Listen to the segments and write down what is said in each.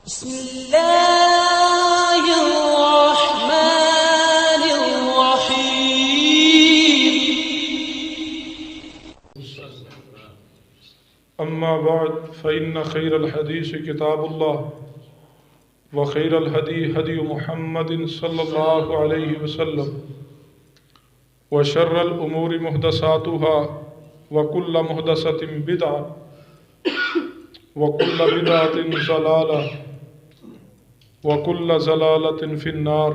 بسم اللہ الرحمن الرحیم اما بعد فإن خير الحديث كتاب الله وخير الهدي هدي محمد صلى الله عليه وسلم وشر الأمور محدثاتها وكل محدثة بدعة وكل بدعة ضلالة وكل ضلالة في النار.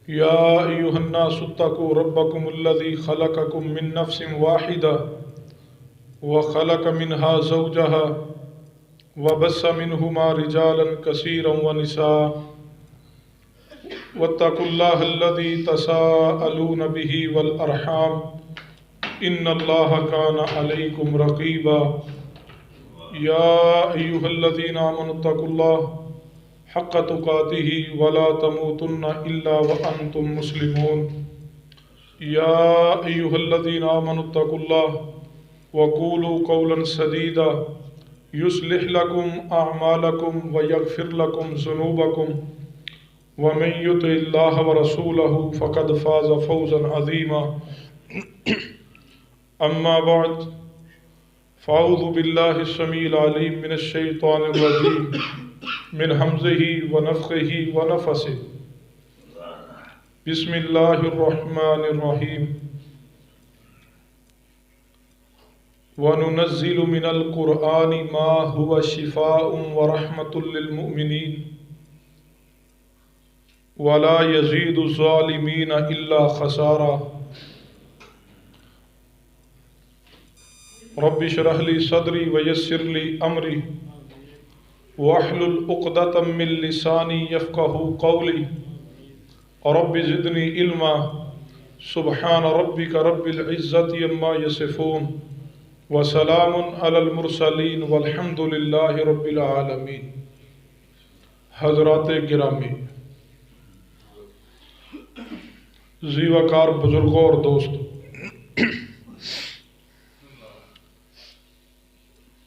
يا أيها الناس اتقوا ربكم الذي خلقكم من نفس واحدة وخلق منها زوجها وبث منهما رجالا كثيرا ونساء واتقوا الله الذي تساءلون به والأرحام إن الله كان عليكم رقيبا. يا أيها الذين آمنوا اتقوا الله حق تقاته ولا تموتن إلا وأنتم مسلمون. يا أيها الذين آمنوا اتقوا الله وقولوا قولا سديدا يصلح لكم أعمالكم ويغفر لكم ذنوبكم ومن يطع الله ورسوله فقد فاز فوزا عظيما. أما بعد فأعوذ بالله السميع العليم من الشيطان الرجيم من همزه ونفخه ونفثه. بسم الله الرحمن الرحيم. وننزل من القرآن ما هو شفاء ورحمة للمؤمنين ولا يزيد الظالمين إلا خسارا. رب اشرح لي صدري ويسر لي أمري واحلل عقدة من لساني يفقهوا قولي رب زدني علما. سبحان ربك رب العزة عما يصفون وسلام على المرسلين والحمد لله رب العالمين. حضرات گرامی، ذی وقار بزرگوں اور دوستوں،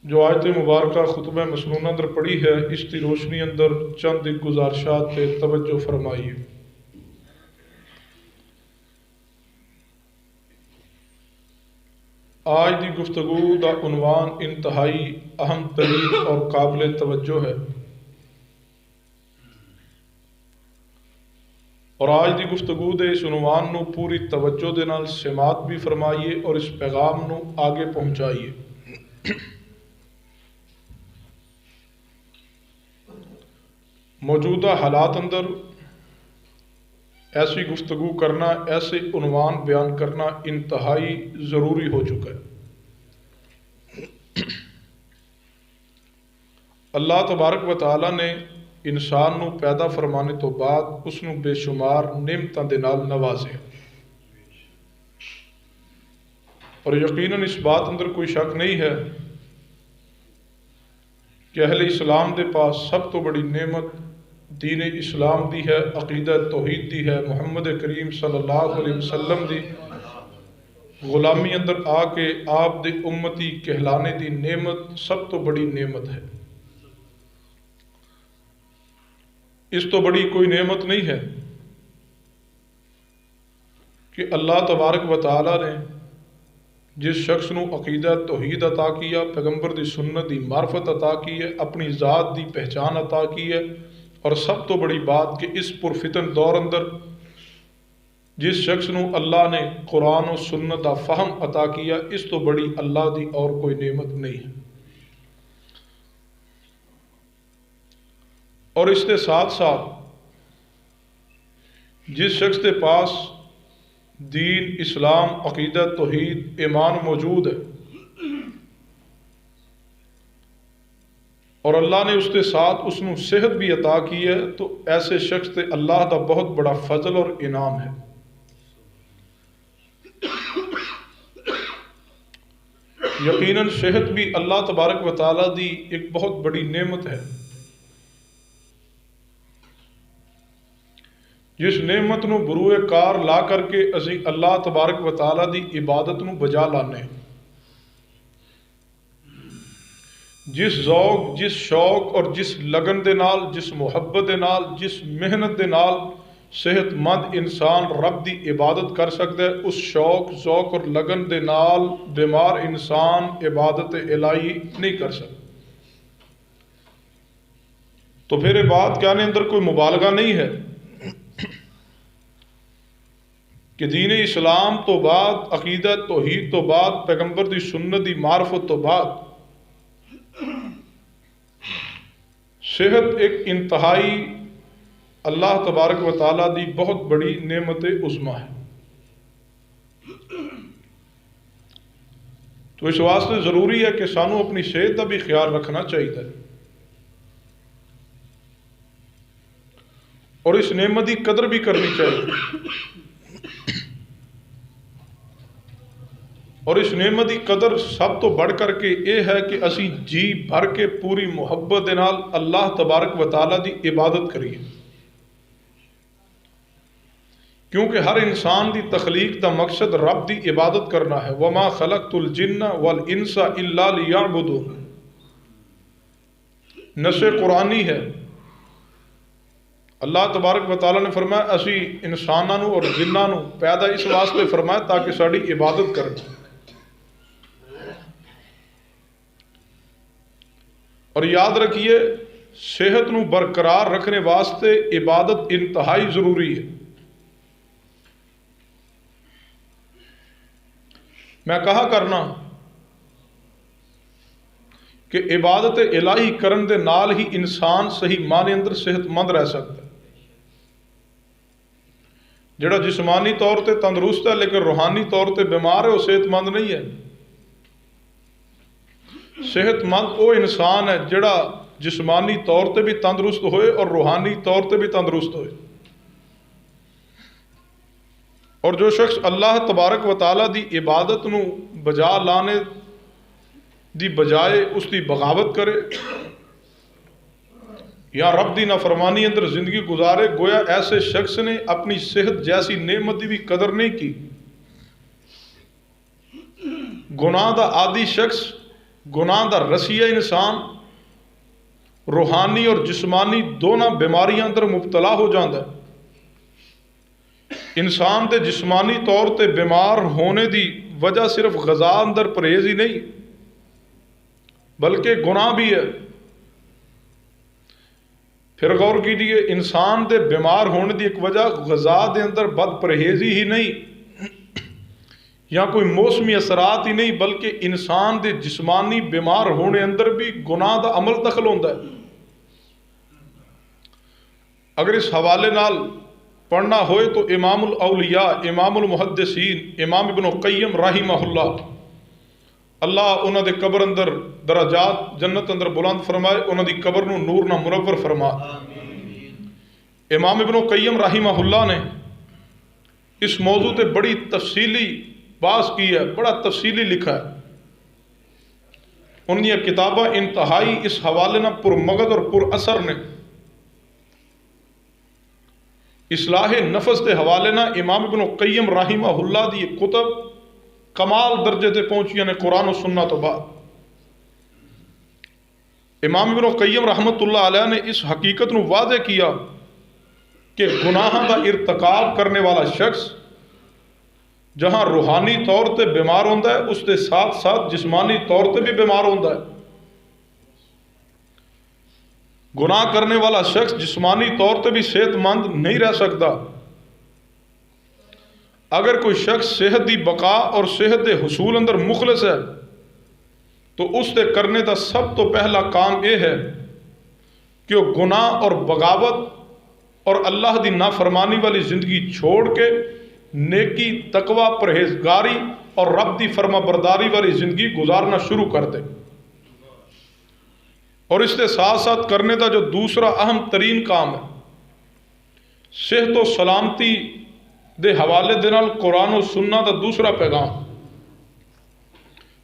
جو آیت مبارکہ خطبہ مسنونہ اندر پڑھی ہے، اس کی روشنی اندر چند ایک گزارشات پہ توجہ فرمائیے. آج دی گفتگو دا عنوان انتہائی اہم ترین اور قابل توجہ ہے، اور آج دی گفتگو دے اس عنوان نو پوری توجہ دے نال سماعت بھی فرمائیے اور اس پیغام نو آگے پہنچائیے. موجودہ حالات اندر ایسی گفتگو کرنا، ایسے عنوان بیان کرنا انتہائی ضروری ہو چکا ہے. اللہ تبارک و تعالی نے انسان نو پیدا فرمانے تو بعد اس نو بے شمار نعمتاں دے نال نوازے، اور یقیناً اس بات اندر کوئی شک نہیں ہے کہ اہل اسلام دے پاس سب تو بڑی نعمت دین اسلام دی ہے، عقیدہ توحید دی ہے، محمد کریم صلی اللہ علیہ وسلم دی غلامی اندر آ کے آپ دے امتی کہلانے دی نعمت سب تو بڑی نعمت ہے. اس تو بڑی کوئی نعمت نہیں ہے کہ اللہ تبارک و تعالی نے جس شخص نو عقیدہ توحید عطا کیا، پیغمبر دی سنت دی معرفت عطا کی ہے، اپنی ذات دی پہچان عطا کی ہے، اور سب تو بڑی بات کہ اس پرفتن دور اندر جس شخص نو اللہ نے قرآن و سنت دا فہم عطا کیا، اس تو بڑی اللہ دی اور کوئی نعمت نہیں ہے. اور اس کے ساتھ ساتھ جس شخص کے پاس دین اسلام عقیدہ توحید ایمان موجود ہے، اور اللہ نے اس کے ساتھ اس نو صحت بھی عطا کی ہے، تو ایسے شخص تے اللہ دا بہت بڑا فضل اور انعام ہے. یقیناً صحت بھی اللہ تبارک و تعالی دی ایک بہت بڑی نعمت ہے، جس نعمت نو بروئے کار لا کر کے اسی اللہ تبارک و تعالی دی عبادت نو بجا لانے. جس ذوق، جس شوق اور جس لگن دے نال، جس محبت دے نال، جس محنت دے نال صحت مند انسان رب دی عبادت کر سکتا ہے، اس شوق، ذوق اور لگن دے نال بیمار انسان عبادت الہی نہیں کر سکتا۔ تو پھر بات کہنے اندر کوئی مبالغہ نہیں ہے کہ دین اسلام تو بعد، عقیدہ توحید تو بعد، پیغمبر دی سنت دی معرفت تو بعد صحت ایک انتہائی اللہ تبارک و تعالیٰ دی بہت بڑی نعمت عظمیٰ ہے۔ تو اس واسطے ضروری ہے کہ سانو اپنی صحت کا بھی خیال رکھنا چاہیے اور اس نعمت کی قدر بھی کرنی چاہیے۔ اور اس نعمت کی قدر سب تو بڑھ کر کے یہ ہے کہ اسی جی بھر کے پوری محبت دے نال اللہ تبارک و تعالیٰ دی عبادت کریے، کیونکہ ہر انسان دی تخلیق دا مقصد رب دی عبادت کرنا ہے۔ وَمَا خَلَقْتُ الْجِنَّ وَالْإِنسَ إِلَّا لِيَعْبُدُونِ، نص قرآنی ہے۔ اللہ تبارک و تعالیٰ نے فرمایا اسی انسانوں اور جنوں پیدا اس واسطے فرمایا تاکہ ساری عبادت کریں۔ اور یاد رکھیے صحت نو برقرار رکھنے واسطے عبادت انتہائی ضروری ہے۔ میں کہا کرنا کہ عبادت الہی کرن دے نال ہی انسان صحیح معنی اندر صحت مند رہ سکتا ہے۔ جڑا جسمانی طور تے تندرست ہے لیکن روحانی طور تے بیمار ہے وہ صحت مند نہیں ہے۔ صحت مند وہ انسان ہے جڑا جسمانی طور تے بھی تندرست ہوئے اور روحانی طور تے بھی تندرست ہوئے۔ اور جو شخص اللہ تبارک و تعالیٰ دی عبادت نو بجا لانے دی بجائے اس دی بغاوت کرے یا رب دی نافرمانی اندر زندگی گزارے، گویا ایسے شخص نے اپنی صحت جیسی نعمت دی بھی قدر نہیں کی۔ گناہ دا عادی شخص، گناہ دا رسیہ انسان روحانی اور جسمانی دونوں بیماریاں اندر مبتلا ہو جاندہ ہے۔ انسان دے جسمانی طور تے بیمار ہونے دی وجہ صرف غذا اندر پرہیز ہی نہیں بلکہ گناہ بھی ہے۔ پھر غور کیجیے، انسان دے بیمار ہونے دی ایک وجہ غذا دے اندر بد پرہیزی ہی نہیں یا کوئی موسمی اثرات ہی نہیں بلکہ انسان دے جسمانی بیمار ہونے اندر بھی گناہ دا عمل دخل ہوتا ہے۔ اگر اس حوالے نال پڑھنا ہوئے تو امام الاولیاء، امام المحدثین، امام ابن القیم رحمہ اللہ انہوں دے قبر اندر درجات جنت اندر بلند فرمائے، انہوں دی قبر نو نور نہ منور فرما۔ امام ابن القیم رحمہ اللہ نے اس موضوع تے بڑی تفصیلی باس کی ہے، بڑا تفصیلی لکھا ہے۔ ان کی کتابیں انتہائی اس حوالے نہ پرمغز اور پر اثر نے۔ اصلاح نفس کے حوالے نہ امام ابن القیم رحمہ اللہ دی کتب کمال درجے تے پہنچیاں نے قرآن و سنت تو بعد۔ امام ابن القیم رحمت اللہ علیہ نے اس حقیقت نو واضح کیا کہ گناہ کا ارتکاب کرنے والا شخص جہاں روحانی طور تے بیمار ہوتا ہے اس کے ساتھ ساتھ جسمانی طور تے بھی بیمار ہوتا ہے۔ گناہ کرنے والا شخص جسمانی طور تے بھی صحت مند نہیں رہ سکتا۔ اگر کوئی شخص صحت دی بقا اور صحت دے حصول اندر مخلص ہے تو اس تے کرنے دا سب تو پہلا کام یہ ہے کہ وہ گناہ اور بغاوت اور اللہ دی نافرمانی والی زندگی چھوڑ کے نیکی، تقوی، پرہیزگاری اور رب دی فرما برداری والی زندگی گزارنا شروع کر دے۔ اور اس کے ساتھ ساتھ کرنے دا جو دوسرا اہم ترین کام ہے، صحت و سلامتی دے حوالے دے نال قرآن و سنت دا دوسرا پیغام۔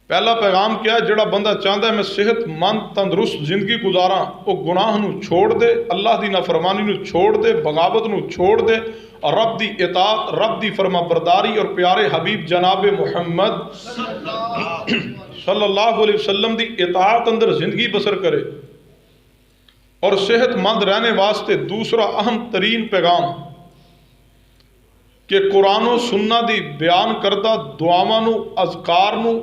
پہلا پیغام کیا ہے؟ جڑا بندہ چاہتا ہے میں صحت مند تندرست زندگی گزاراں، وہ گناہ نو چھوڑ دے، اللہ دی نافرمانی نو چھوڑ دے، بغاوت نو چھوڑ دے اور رب دی اطاعت، رب دی فرما برداری اور پیارے حبیب جناب محمد صلی اللہ علیہ وسلم دی اطاعت اندر زندگی بسر کرے اور صحت مند رہنے واسطے دوسرا اہم ترین پیغام کہ قرآن و سنہ دی بیان کردہ دعاواں نو اذکار نو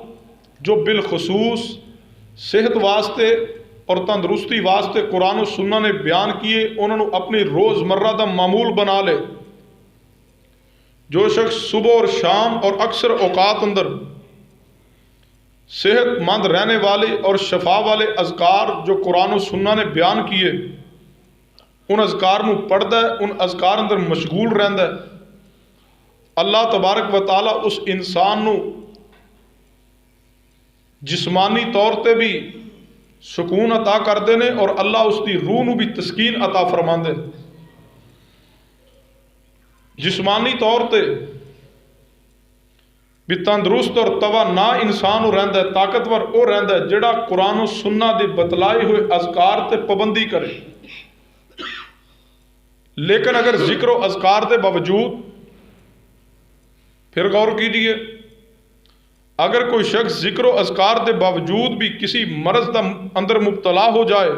جو بالخصوص صحت واسطے اور تندرستی واسطے قرآن و سنہ نے بیان کیے انہوں نے اپنی روز مرہ دا معمول بنا لے۔ جو شخص صبح اور شام اور اکثر اوقات اندر صحت مند رہنے والے اور شفا والے اذکار جو قرآن و سنہ نے بیان کیے ان اذکار نو پڑھدا ہے، ان اذکار اندر مشغول رہندا ہے، اللہ تبارک و تعالی اس انسان نو جسمانی طور تے بھی سکون عطا کردے نے اور اللہ اس دی روح نو بھی تسکین عطا فرماندے۔ جسمانی طور تے بھی تندرست اور توانا انسان ہو رہندا ہے، طاقتور او رہندا ہے جڑا قرآن و سنہ دے بتلائے ہوئے اذکار تے پابندی کرے۔ لیکن اگر ذکر و اذکار دے باوجود پھر غور کیجئے، اگر کوئی شخص ذکر و اذکار دے باوجود بھی کسی مرض دا اندر مبتلا ہو جائے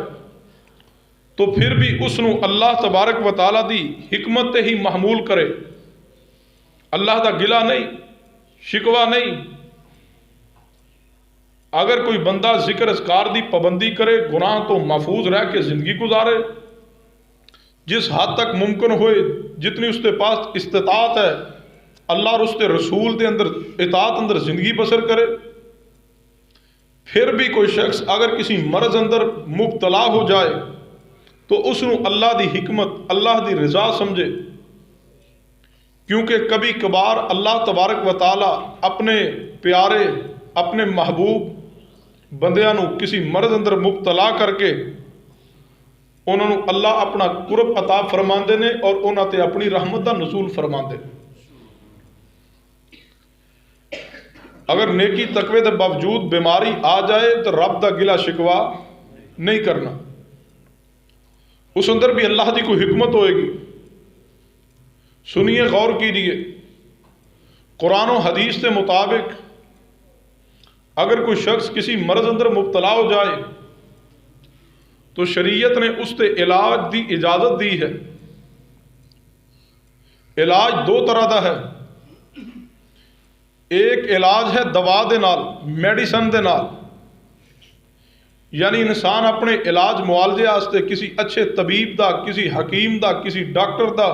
تو پھر بھی اس نو اللہ تبارک و تعالی دی حکمت ہی محمول کرے، اللہ دا گلہ نہیں، شکوہ نہیں۔ اگر کوئی بندہ ذکر اذکار دی پابندی کرے، گناہ تو محفوظ رہ کے زندگی گزارے، جس حد تک ممکن ہوئے جتنی اس کے پاس استطاعت ہے اللہ اور اس کے رسول دے اندر اطاعت اندر زندگی بسر کرے۔ پھر بھی کوئی شخص اگر کسی مرض اندر مبتلا ہو جائے تو اس نو اللہ دی حکمت، اللہ دی رضا سمجھے، کیونکہ کبھی کبھار اللہ تبارک و تعالی اپنے پیارے، اپنے محبوب بندیاں نو کسی مرض اندر مبتلا کر کے انہوں نے اللہ اپنا قرب عطا فرماندے نے اور انہاں تے اپنی رحمت دا نزول فرماندے۔ اگر نیکی تقوی دے باوجود بیماری آ جائے تو رب دا گلہ شکوا نہیں کرنا، اس اندر بھی اللہ دی کوئی حکمت ہوئے گی۔ سنیے، غور کیجئے، قرآن و حدیث کے مطابق اگر کوئی شخص کسی مرض اندر مبتلا ہو جائے تو شریعت نے اس تے علاج دی اجازت دی ہے۔ علاج دو طرح دا ہے، ایک علاج ہے دوا دے نال، میڈیسن دے نال، یعنی انسان اپنے علاج معالجے واسطے کسی اچھے طبیب دا، کسی حکیم دا، کسی ڈاکٹر دا،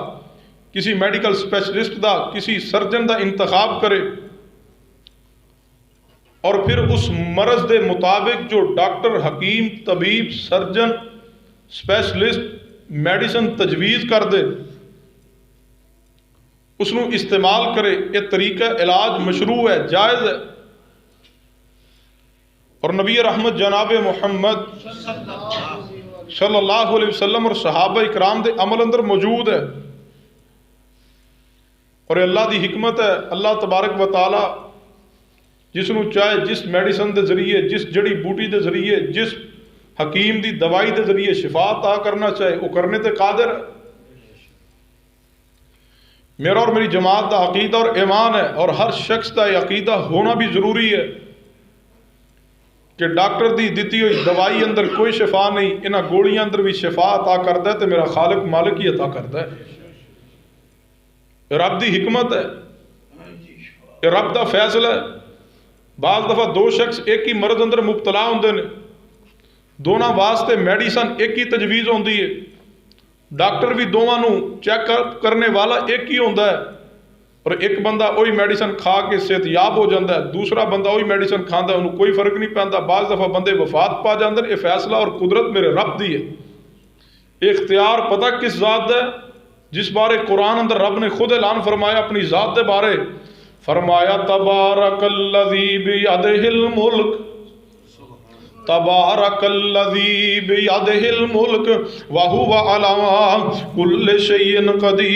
کسی میڈیکل سپیشلسٹ دا، کسی سرجن دا انتخاب کرے اور پھر اس مرض دے مطابق جو ڈاکٹر، حکیم، طبیب، سرجن، سپیشلسٹ میڈیسن تجویز کر دے اس نو استعمال کرے۔ یہ طریقہ علاج مشروع ہے، جائز ہے، اور نبی رحمت جناب محمد صلی اللہ علیہ وسلم اور صحابہ اکرام دے عمل اندر موجود ہے، اور اللہ دی حکمت ہے۔ اللہ تبارک و تعالی جس نو چاہے جس میڈیسن دے ذریعے، جس جڑی بوٹی دے ذریعے، جس حکیم دی دوائی دے ذریعے شفا عطا کرنا چاہے وہ کرنے تے قادر ہے۔ میرا اور میری جماعت دا عقیدہ اور ایمان ہے، اور ہر شخص دا یہ عقیدہ ہونا بھی ضروری ہے کہ ڈاکٹر دی دیتی ہوئی دوائی اندر کوئی شفا نہیں، انہاں گولیاں اندر بھی شفا عطا کردا ہے تے میرا خالق مالک ہی عطا کردا ہے۔ رب دی حکمت ہے، یہ رب دا فیصلہ ہے۔ بعض دفعہ دو شخص ایک ہی مرض اندر مبتلا ہوندے نے، دونوں واسطے میڈیسن ایک ہی تجویز ہوندی ہے، ڈاکٹر بھی دونوں نو چیک کرنے والا ایک ہی ہوندا ہے، اور ایک بندہ وہی میڈیسن کھا کے صحت یاب ہو جاتا ہے، دوسرا بندہ وہی میڈیسن کھاندا ہے، انہوں کوئی فرق نہیں پیندا۔ بعض دفعہ بندے وفات پا جاندے ہیں۔ یہ فیصلہ اور قدرت میرے رب دی ہے۔ اختیار پتہ کس ذات دا ہے؟ جس بارے قرآن اندر رب نے خود اعلان فرمایا اپنی ذات دے بارے، فرمایا تبارک الذی بیدہ الملک، تبارک الذی بیدہ الملک وہو علی کل شیء قدیر۔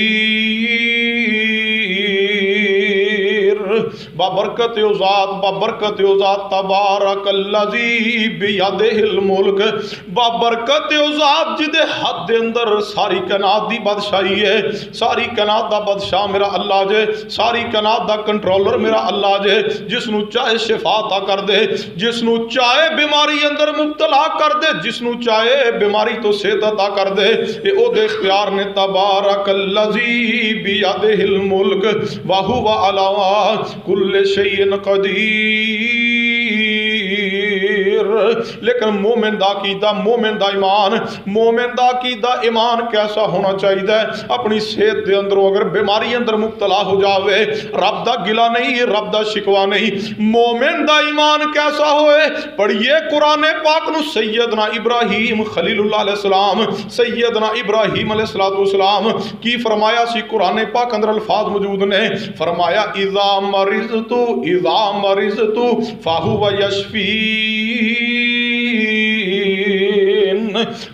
بابرکت ذات بابرکت ذات تبارک الذی بیدہل ملک بابرکت ذات جدے حد دے اندر ساری کائنات دی بادشاہی ہے، ساری کائنات دا بادشاہ میرا اللہ جے، ساری کائنات دا کنٹرولر میرا اللہ جے، جس نو چاہے شفا عطا کر دے، جس نو چاہے بیماری اندر مبتلا کر دے، جس نو چاہے بیماری تو صحت عطا کر دے، اے او دے اختیار نے تبارک الذی بیدہ الملک وہو علی کل شیء قدیر۔ لیکن مومن دا عقیدہ، مومن دا ایمان، مومن دا عقیدہ ایمان کیسا ہونا چاہیے؟ اپنی صحت دے اندر اگر بیماری اندر مبتلا ہو جاوے، رب دا گلہ نہیں، رب دا شکوہ نہیں۔ مومن دا ایمان کیسا ہوئے؟ پڑھئے قرآن پاک نو سیدنا ابراہیم خلیل اللہ علیہ السلام، سیدنا ابراہیم علیہ السلام کی فرمایا سی قرآن پاک اندر الفاظ موجود نے، فرمایا اذا مرضت فہو یشفین۔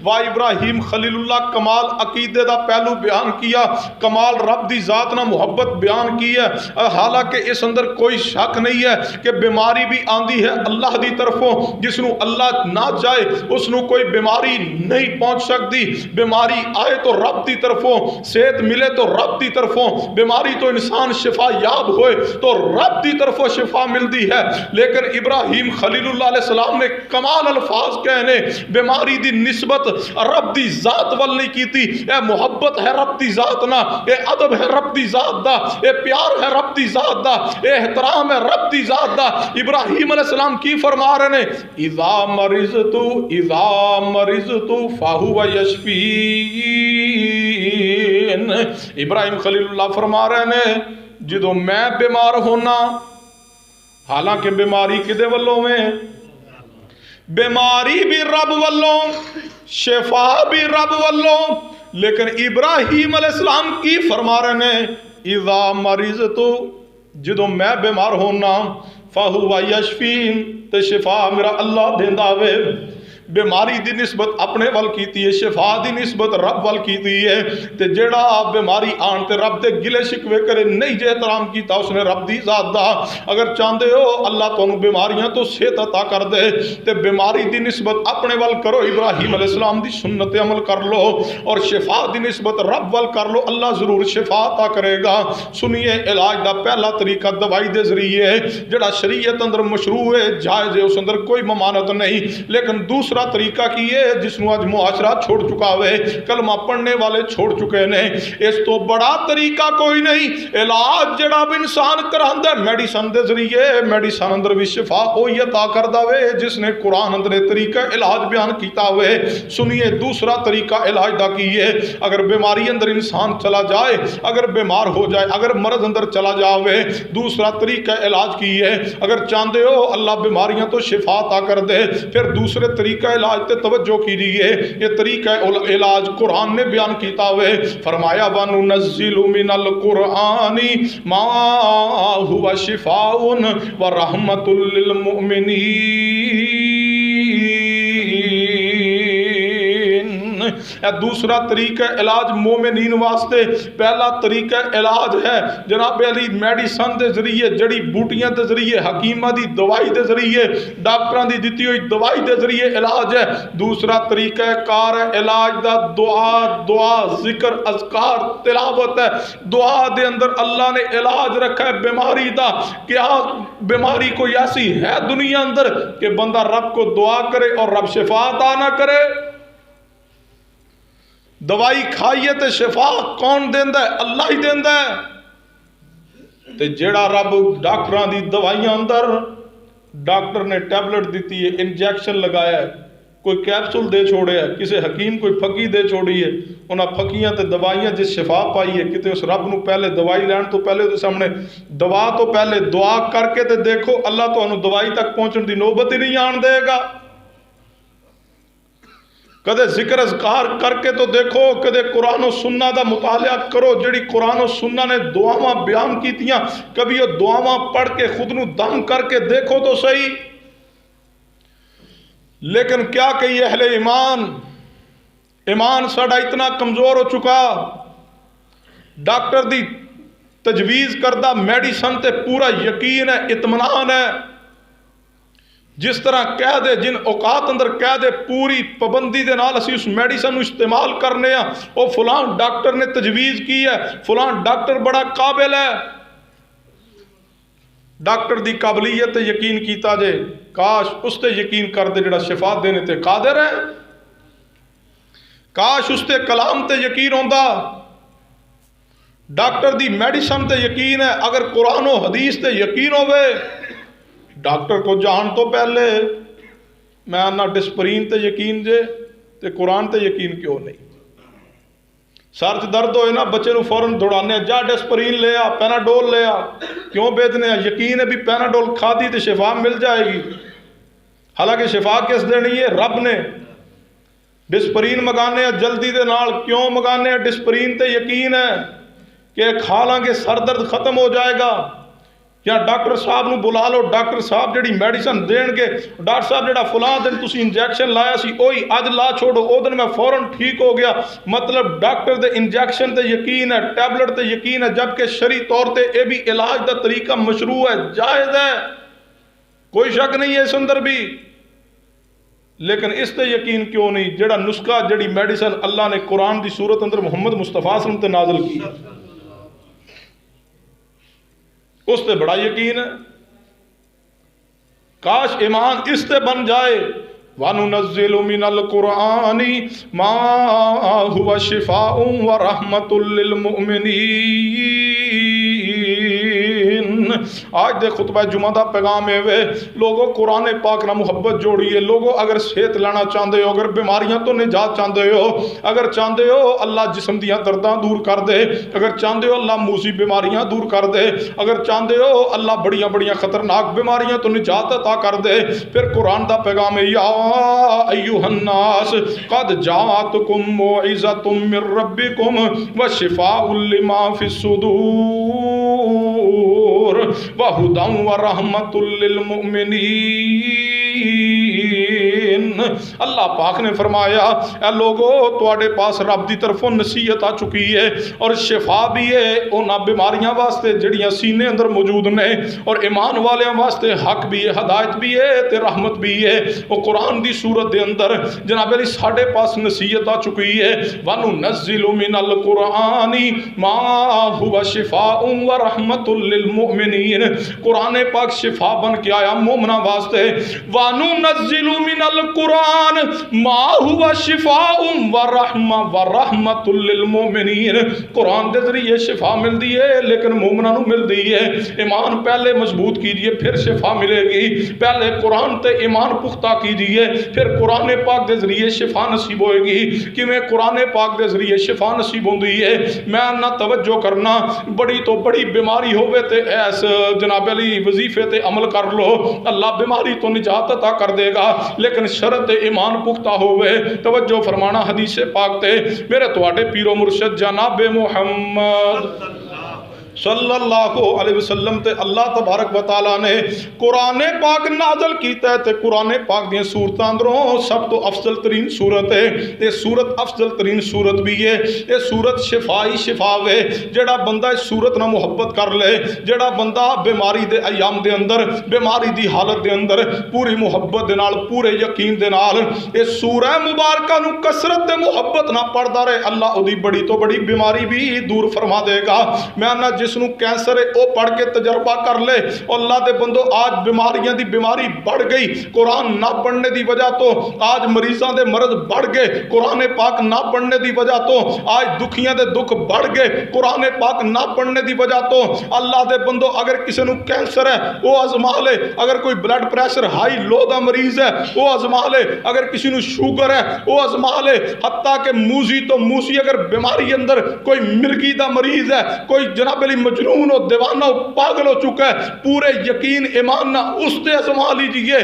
وا ابراہیم خلیل اللہ کمال عقیدے دا پہلو بیان کیا، کمال رب دی ذات نہ محبت بیان کی ہے، حالانکہ اس اندر کوئی شک نہیں ہے کہ بیماری بھی آندی ہے اللہ دی طرفوں، جس نو اللہ نہ چاہے اس نو کوئی بیماری نہیں پہنچ سکتی، بیماری آئے تو رب دی طرفوں، صحت ملے تو رب دی طرفوں، بیماری تو انسان شفا یاب ہوئے تو رب دی طرفوں شفا ملتی ہے۔ لیکن ابراہیم خلیل اللہ علیہ السلام نے کمال الفاظ کہنے، بیماری دی نسبت رب دی ذات وال نہیں کی تھی، اے محبت ہے رب دی ذات نہ، اے ادب ہے رب دی ذات دا، اے پیار ہے رب دی ذات دا، اے احترام ہے رب دی ذات دا۔ ابراہیم علیہ السلام کی فرما رہے ہیں اذا مرضت فہو یشفین۔ ابراہیم خلیل اللہ فرما رہے ہیں جدو میں بیمار ہونا، حالانکہ بیماری کدے والوں میں، بیماری بھی رب والوں، شفا بھی رب والوں، لیکن ابراہیم علیہ السلام کی فرما رہے ہیں اذا مرضت جدو میں بیمار ہونا فہو یشفین، تے شفا میرا اللہ دیندا وے۔ بیماری دی نسبت اپنے وال کیتی ہے، شفا دی نسبت رب وال کیتی ہے، تے جیڑا بیماری آن تے رب دے گلے شکوے کرے نہیں جے احترام کیتا اس نے رب دی ذات دا۔ اگر چاہندے ہو اللہ تانوں بیماریاں تو صحت عطا کر دے تے بیماری دی نسبت اپنے وال کرو، ابراہیم علیہ السلام دی سنت عمل کر لو، اور شفا دی نسبت رب وال کر لو، اللہ ضرور شفا عطا کرے گا۔ سنیے علاج دا پہلا طریقہ دوائی دے ذریعے جڑا شریعت اندر مشروع ہے، جائز ہے، اس اندر کوئی ممانعت نہیں، لیکن دوسرا طریقہ کی ہے جس نو آج معاشرہ چھوڑ چکا ہوئے، کلمہ پڑھنے والے چھوڑ چکے نے، اس تو بڑا طریقہ کوئی نہیں۔ علاج جڑا بھی انسان کراندہ ہے میڈیسن دے ذریعے، میڈیسن اندر بھی شفا ہوئی عطا کردہ ہوئے جس نے قرآن اندر طریقہ علاج بیان کیتا ہوئے۔ سنیے دوسرا طریقہ علاج دا کی ہے، اگر بیماری اندر انسان چلا جائے، اگر بیمار ہو جائے، اگر مرض اندر چلا جاوے، دوسرا طریقہ علاج کی ہے، اگر چاہندے ہو اللہ بیماریاں تو شفا عطا کر دے، پھر دوسرے طریقہ علاج تے توجہ کیجئے، یہ طریقہ علاج قرآن نے بیان کیتا ہوئے، فرمایا وَنُنَزِّلُ مِنَ الْقُرْآنِ مَا هُوَ شِفَاءٌ وَرَحْمَةٌ لِّلْمُؤْمِنِينَ۔ دوسرا طریقہ علاج مومنین واسطے، پہلا طریقہ علاج ہے جناب علی میڈیسن دے ذریعے، جڑی بوٹیاں دے ذریعے، حکیمہ دی دوائی دے ذریعے، ڈاکٹران دی دیتی ہوئی دوائی دے ذریعے علاج ہے۔ دوسرا طریقہ کار علاج دا دعا ذکر اذکار تلاوت ہے، دعا دے اندر اللہ نے علاج رکھا ہے بیماری دا۔ کیا بیماری کوئی ایسی ہے دنیا اندر کہ بندہ رب کو دعا کرے اور رب شفا عطا نہ کرے؟ دوائی کھائیے تے شفا کون دیندہ ہے؟ اللہ ہی دیندہ ہے۔ تے جیڑا رب ڈاکٹران دی دوائیاں اندر، ڈاکٹر نے ٹیبلٹ دیتی ہے، انجیکشن لگایا ہے، کوئی کیپسول دے چھوڑے ہے، کسے حکیم کوئی پھکی دے چھوڑی ہے، انہاں پھکیاں تے دوائیاں جس شفا پائی ہے، کتے اس رب نو پہلے دوائی لین تو پہلے تو سامنے دعا تو پہلے دعا کر کے تے دیکھو اللہ تو انہوں دوائی تک پہنچن دی نوبت ہی نہیں آن دے گا۔ کدے ذکر اذکار کر کے تو دیکھو، کدے قرآن و سنہ دا مطالعہ کرو، جڑی قرآن و سنہ نے دعاواں بیان کیتیاں، کبھی یہ دعاواں پڑھ کے خود نو دم کر کے دیکھو تو صحیح۔ لیکن کیا کہیے اہل ایمان ساڑا اتنا کمزور ہو چکا، ڈاکٹر دی تجویز کردہ میڈیسن تے پورا یقین ہے، اطمینان ہے۔ جس طرح کہہ دے جن اوقات اندر کہہ دے پوری پابندی دے نال اسی اس میڈیسن استعمال کرنے ہیں، او فلان ڈاکٹر نے تجویز کی ہے، فلان ڈاکٹر بڑا قابل ہے، ڈاکٹر دی قابلیت تے یقین کیتا جے، کاش اس تے یقین کر دے جڑا شفا دینے تے قادر ہے، کاش اس تے کلام تے یقین ہوندا۔ ڈاکٹر دی میڈیسن تے یقین ہے، اگر قرآن و حدیث تے یقین ہوئے، ڈاکٹر کو جان تو پہلے میں آنا ڈسپرین تے یقین جے تے قرآن تے یقین کیوں نہیں؟ سر چ درد ہوئے نا بچے نو فوراً دوڑانے جا ڈسپرین لے آ، پیناڈول لے آ، کیوں بھیجنے ہیں؟ یقین ہے بھی پیناڈول کھا دی تے شفا مل جائے گی، حالانکہ شفا کس دینی ہے؟ رب نے۔ ڈسپرین مگانے ہیں جلدی دے نال، کیوں مگانے ہیں؟ ڈسپرین تے یقین ہے کہ کھا لیں گے سر درد ختم ہو جائے گا، یا ڈاکٹر صاحب نو بلا لو، ڈاکٹر صاحب جڑی میڈیسن دین گے، ڈاکٹر صاحب جڑا فلاں دن تسی انجیکشن لایا سی اوہی اج لا چھوڑو، او دن میں فوراً ٹھیک ہو گیا۔ مطلب ڈاکٹر دے انجیکشن تے یقین ہے، ٹیبلٹ تے یقین ہے، جبکہ شرعی طور تے اے بھی علاج دا طریقہ مشروع ہے، جائز ہے، کوئی شک نہیں ہے اس اندر بھی، لیکن اس تے یقین کیوں نہیں جڑا نسخہ جڑی میڈیسن اللہ نے قرآن دی صورت اندر محمد مصطفیٰ صلی اللہ علیہ وسلم تے نازل کی، اس تے بڑا یقین ہے۔ کاش ایمان اس تے بن جائے، وَنُنَزِّلُ مِنَ الْقُرْآنِ مَا هُوَ شِفَاءٌ وَرَحْمَةٌ لِّلْمُؤْمِنِينَ۔ آج دے خطبہ جمعہ دا پیغام ہے لوگوں قرآن پاک نہ محبت جوڑیے، لوگوں اگر صحت لینا چاہتے ہو، اگر بیماریاں تو نجات چاہتے ہو، اگر چاہتے ہو اللہ جسم دیاں درداں دور کر دے، اگر چاہتے ہو اللہ موذی بیماریاں دور کر دے، اگر چاہتے ہو اللہ بڑیاں بڑیاں خطرناک بیماریاں تو نجات عطا کر دے، پھر قرآن دا پیغام ہے یا ایھا الناس قد جاءتکم موعظۃ من ربکم وشفاء لما فی الصدور وَهُدًى وَرَحْمَةٌ لِّلْمُؤْمِنِينَ۔ اللہ پاک نے فرمایا اے لوگو تواڈے پاس رب دی طرفوں نصیحت آ چکی ہے اور شفا بھی ہے انہاں بیماریاں واسطے جڑیاں سینے اندر موجود نے، اور ایمان والیاں واسطے حق بھی ہے، ہدایت بھی ہے تے رحمت بھی ہے۔ وہ قرآن دی صورت دے اندر جناب علی ساڈے پاس نصیحت آ چکی ہے، وَنُنَزِّلُ مِنَ الْقُرْآنِ مَا هُوَ شِفَاءٌ وَرَحْمَةٌ لِّلْمُؤْمِنِينَ۔ قرآن پاک شفا بن کے آیا مومنہ واسطے، وَنُنَزِّلُ مِنَ الْقُرْآنِ مَا هُوَ شِفَاءٌ وَرَحْمَةٌ لِّلْمُؤْمِنِينَ۔ قرآن دے ذریعے شفا مل دی ہے لیکن مومنہ نو مل دی ہے۔ ایمان پہلے مضبوط کیجئے پھر شفا ملے گی، پہلے قرآن تے ایمان پختہ کیجئے پھر قرآن پاک دے ذریعے شفا نصیب ہوئے گی۔ کہ میں قرآن پاک دے ذریعے شفا نصیب ہوندی ہے، میں نہ توجہ کرنا بڑی تو بڑی بیماری ہوئے تے ایس جناب علی وظیفے تے عمل کر لو، اللہ بیماری تو نجات عطا کر دے گا، لیکن شرط ایمان پختہ ہوئے۔ توجہ فرمانا حدیث پاک تے میرے تواڈے پیر و مرشد جناب محمد صلی اللہ علیہ وسلم تے اللہ تبارک و تعالیٰ نے قرآن پاک نازل کیتا ہے تے قرآن پاک دیاں صورتاں اندروں سب تو افضل ترین صورت ہے، یہ صورت افضل ترین صورت بھی ہے، یہ صورت شفائی شفاوے۔ جڑا بندہ اس صورت نہ محبت کر لے، جڑا بندہ بیماری دے ایام دے اندر بیماری دی حالت دے اندر پوری محبت دے نال پورے یقین دے نال اس سورہ مبارکہ نو کثرت دے محبت نہ پڑھدا رہے، اللہ دی بڑی تو بڑی بیماری بھی دور فرما دے گا۔ میں نہ جس نو کینسر ہے او پڑھ کے تجربہ کر لے، اور اللہ دے بندو آج بیماریاں دی بیماری بڑھ گئی قرآن نہ پڑھنے دی وجہ تو، آج مریضاں دے مرض بڑھ گئے قرآن پاک نہ پڑھنے دی وجہ تو، آج دکھیاں دے دکھ بڑھ گئے قرآن پاک نہ پڑھنے دی وجہ تو۔ اللہ دے بندو اگر کسی نو کینسر ہے وہ آزما لے، اگر کوئی بلڈ پریشر ہائی لو دا مریض ہے وہ آزما لے، اگر کسی نو شوگر ہے وہ آزما لے، حتیٰ کہ موذی تو موذی اگر بیماری اندر کوئی مرگی دا مریض ہے، کوئی جناب علی مجنون و دیوانہ و پاگل ہو چکا ہے، پورے یقین ایمان نہ اس تے ازما لیجئے،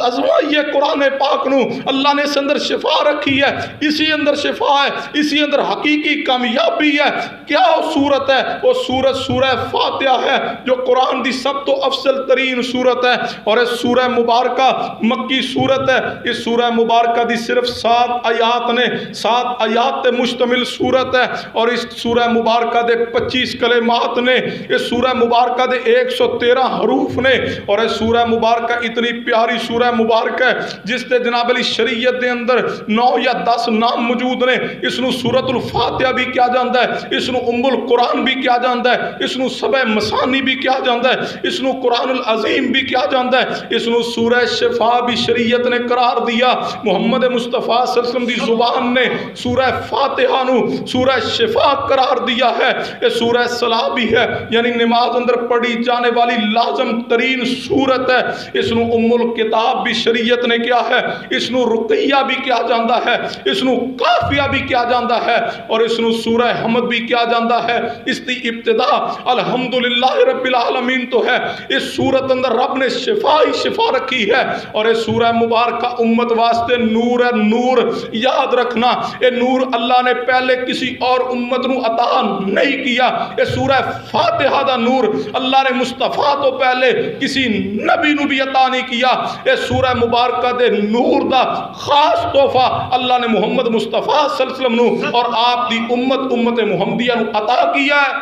ازمائیے قرآن پاک نو، اللہ نے اس اندر شفا رکھی ہے، اسی اندر شفا ہے، اسی اندر حقیقی کامیابی ہے۔ کیا وہ صورت ہے؟ وہ صورت سورہ فاتحہ ہے جو قرآن دی سب تو افضل ترین صورت ہے، اور اس سورہ مبارکہ مکی صورت ہے۔ اس سورہ مبارکہ دی صرف 7 آیات نے، 7 آیات تے مشتمل صورت ہے، اور اس سورہ مبارکہ دے 25 کلمات نے، اس سورہ مبارکہ دے 113 حروف نے، اور اس سورہ مبارکہ اتنی پیاری سورہ مبارکہ ہے جس دے جناب علی شریعت دے اندر 9 یا 10 نام موجود نے۔ اس نو سورۃ الفاتحہ بھی کیا جاندا ہے، اس نو ام القرآن بھی کیا جاندا ہے، اس نو سبع مثانی بھی کیا جاندا ہے، اس نو قرآن العظیم بھی کیا جاندا ہے، اس نو سورہ شفا بھی شریعت نے قرار دیا۔ محمد مصطفیٰ صلی اللہ علیہ وسلم دی زبان نے سورہ فاتحہ نو سورہ شفا قرار دیا ہے۔ یہ سورہ صلاح بھی ہے، یعنی نماز اندر پڑھی جانے والی لازم ترین سورت ہے۔ اس نو ام الکتاب بھی شریعت نے کیا ہے، اس نو رقیہ بھی کیا جاندا ہے، اس نو قافیہ بھی کیا جاندا ہے، اور اس نو سورہ حمد بھی کیا جاندا ہے۔ اس دی ابتدا الحمدللہ رب العالمین تو ہے۔ اس سورت اندر رب نے شفا ہی شفا رکھی ہے، اور اس سورہ مبارکہ امت واسطے نور ہے۔ نور یاد رکھنا، یہ نور اللہ نے پہلے کسی اور امت نو عطا نہیں کیا۔ یہ سورہ فاتحہ دا نور اللہ نے مصطفیٰ تو پہلے کسی نبی نو بھی عطا نہیں کیا۔ یہ سورہ مبارکہ دے نور دا خاص تحفہ اللہ نے محمد مصطفیٰ صلی اللہ علیہ وسلم نو اور آپ دی امت محمدیہ نو عطا کیا ہے۔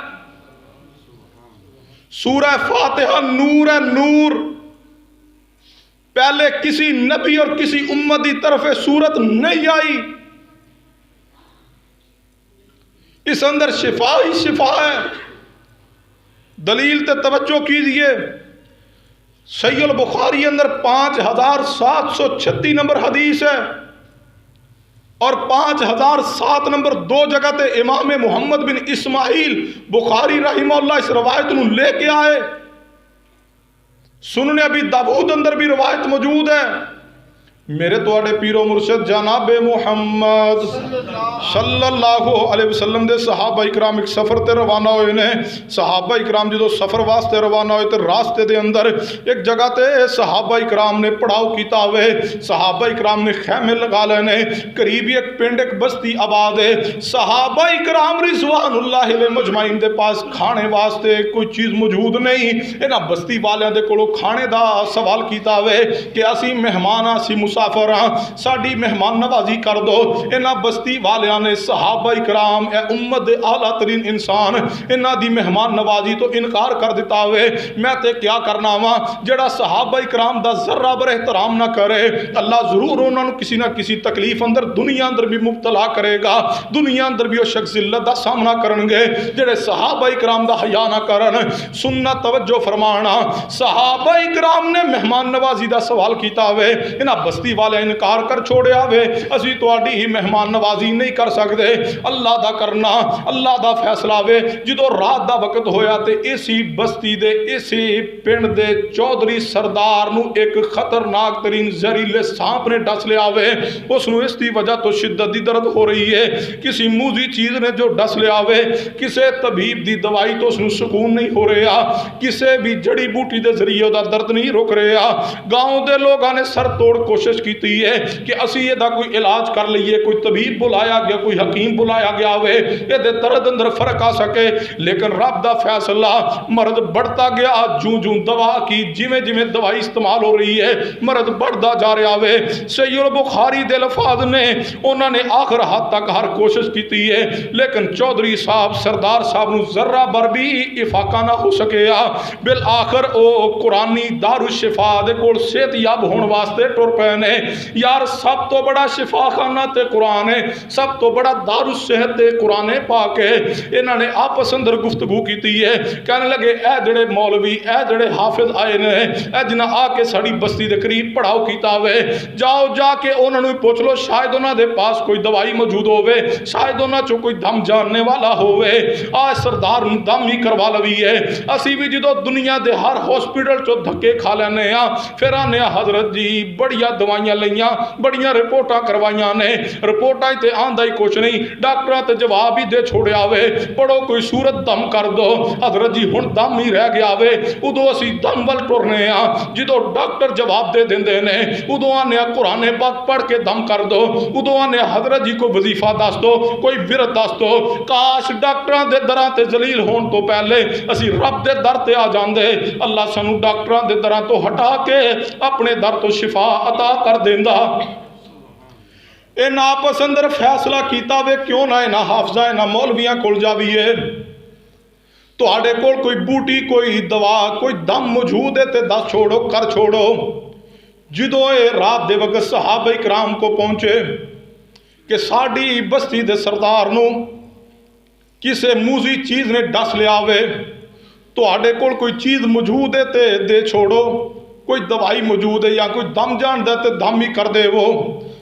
سورہ فاتحہ نور ہے، نور پہلے کسی نبی اور کسی امت کی طرف سورت نہیں آئی۔ اس اندر شفا ہی شفا ہے۔ دلیل تے توجہ کیجئے، صحیح البخاری اندر 5736 نمبر حدیث ہے، اور 5007 نمبر 2 جگہ تے امام محمد بن اسماعیل بخاری رحمہ اللہ اس روایت نو لے کے آئے۔ سنن ابی داؤد اندر بھی روایت موجود ہے۔ میرے توڑے پیر و مرشد جناب محمد صلی اللہ علیہ وسلم دے صحابہ اکرام ایک سفر تے روانہ ہوئے نے۔ صحابہ اکرام جدو سفر واسطے روانہ ہوئے تے راستے دے اندر ایک جگہ تے صحابہ اکرام نے پڑھاؤ کیتا ہوئے، صحابہ اکرام نے خیمے لگا لینے، قریبی ایک پنڈ ایک بستی آباد ہے۔ صحابہ اکرام رضوان اللہ علیہ مجمعین دے پاس کھانے واسطے کوئی چیز موجود نہیں۔ انہاں بستی والیاں دے کولو کھانے دا سوال کیتا ہوئے کہ اسی مہمان اسی مسافر ساڑی مہمان نوازی کر دو۔ انہاں بستی والیاں نے صحابہ اکرام اے امت دے اعلیٰ ترین انسان انہاں دی مہمان نوازی تو انکار کر دیتا ہوئے، میں تے کیا کرنا ہوا، جڑا صحابہ اکرام دا ذرہ بر احترام نہ کرے اللہ ضرور انہاں نو کسی نہ کسی تکلیف اندر دنیا اندر بھی مبتلا کرے گا۔ دنیا اندر بھی وہ شخص ذلت دا سامنا کرنگے جڑے صحابہ اکرام دا حیا نہ کرن۔ سننا توجہ فرمانا، صحابہ اکرام نے مہمان نوازی دا سوال کیتا ہوئے، انہاں بستی والے انکار کر چھوڑے آوے، اسی تو آڈی ہی مہمان نوازی نہیں کر سکتے، اللہ دا کرنا، اللہ دا فیصلہ آوے۔ جدو رات دا وقت ہویا تے اسی بستی دے اسی پنڈ دے چودھری سردار نو ایک خطرناک ترین زہریلے سانپ نے ڈس لیا آوے۔ اس نو اس دی وجہ تو شدت دی درد ہو رہی ہے، کسی موذی چیز نے جو ڈس لیا آوے، کسے طبیب دی دوائی تو اس نو سکون نہیں ہو رہا، کسے بھی جڑی بوٹی دے ذریعے دا درد نہیں رک رہا۔ گاؤں دے لوگاں نے سر توڑ کوشش کیتی ہے کہ اسی یہ دا کوئی علاج کر لئیے، کوئی طبیب بلایا گیا، کوئی حکیم بلایا گیا ہوئے، یہ دے درد اندر فرق آ سکے، لیکن رب دا فیصلہ، مرض بڑھتا گیا، جوں جوں دوا کی جویں جویں دوائی استعمال ہو رہی ہے، مرض بڑھتا جا رہا ہوئے۔ صحیح البخاری دے لفاظ نے انہوں نے آخر حد تک ہر کوشش کیتی ہے، لیکن چودھری صاحب سردار صاحب نو ذرہ بر بھی افاقہ نہ ہو سکیا۔ بالآخر او قرآنی دار الشفا دے کول صحت یاب ہون واسطے ٹر پے نے۔ یار سب تو بڑا شفا خانہ تے قرآن ہے، سب تو بڑا دار الصحت تے قرآن پاک ہے۔ انہوں نے آپس اندر گفتگو کیتی ہے، کہنے لگے اے جڑے مولوی اے جڑے حافظ آئے نے، اے جنہاں آ کے ساڑی بستی دے قریب پڑھاؤ کیتا ہوئے، جاؤ جا کے انہوں نے پوچھ لو، شاید انہوں دے پاس کوئی دوائی موجود ہوئے، شاید انہوں چو کوئی دم جاننے والا ہوئے، آج سردار دم ہی کروا لوی ہے۔ اسی بھی جدو دنیا دے ہر ہاسپیٹل چو دھکے کھا لینے ہاں، پھر آنے حضرت جی بڑیا دوائیاں لیاں، بڑیاں رپورٹاں کروائیاں نے، رپورٹاں تے آندہ ہی کچھ نہیں، ڈاکٹران تے جواب ہی دے چھوڑے آوے، پڑھو کوئی صورت دم کر دو، حضرت جی ہن دم ہی رہ گیا آوے، ادو اسی دم ول ٹرنے ہاں، جدو ڈاکٹر جواب دے دیندے نے، ادو آنے قرآن پاک پڑھ کے دم کر دو، ادو آنے حضرت جی کو وظیفہ دس دو، کوئی ورد دس دو، کاش ڈاکٹران دے دران تے ذلیل ہون تو پہلے اسی رب دے در تے آ جاندے، اللہ سانو ڈاکٹران دے دران تو ہٹا کے اپنے در تو شفا عطا کر دیندہ۔ اے ناپس اندر فیصلہ کیتا وے کیوں نہ نہ حافظہ نہ مولویاں کل جاویے، ਤੁਹਾਡੇ ਕੋਲ ਕੋਈ ਬੂਟੀ, ਕੋਈ ਦਵਾ, ਕੋਈ ਦਮ ਮੌਜੂਦ ਹੈ ਤੇ ਦੱਸ ਛੋੜੋ, ਕਰ ਛੋੜੋ। ਜਦੋਂ ਇਹ ਰਾਤ ਦੇ ਵਕਤ ਸਹਾਬਾ ਇਕਰਾਮ ਕੋ ਪਹੁੰਚੇ ਕਿ ਸਾਡੀ ਬਸਤੀ ਦੇ ਸਰਦਾਰ ਨੂੰ ਕਿਸੇ ਮੂਜ਼ੀ ਚੀਜ਼ ਨੇ ਡਸ ਲਿਆ ਵੇ, ਤੁਹਾਡੇ ਕੋਲ ਕੋਈ ਚੀਜ਼ ਮੌਜੂਦ ਹੈ ਤੇ ਦੇ ਛੋੜੋ, ਕੋਈ ਦਵਾਈ ਮੌਜੂਦ ਹੈ ਜਾਂ ਕੋਈ ਦਮ ਜਾਣਦਾ ਤੇ ਦਮ ਹੀ ਕਰ ਦੇਵੋ।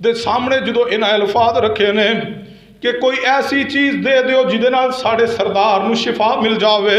ਦੇ ਸਾਹਮਣੇ ਜਦੋਂ ਇਹਨਾਂ ਅਲਫਾਜ਼ ਰੱਖੇ ਨੇ ਕਿ ਕੋਈ ਐਸੀ ਚੀਜ਼ ਦੇ ਦਿਓ ਜਿਹਦੇ ਨਾਲ ਸਾਡੇ ਸਰਦਾਰ ਨੂੰ ਸ਼ਿਫਾ ਮਿਲ ਜਾਵੇ।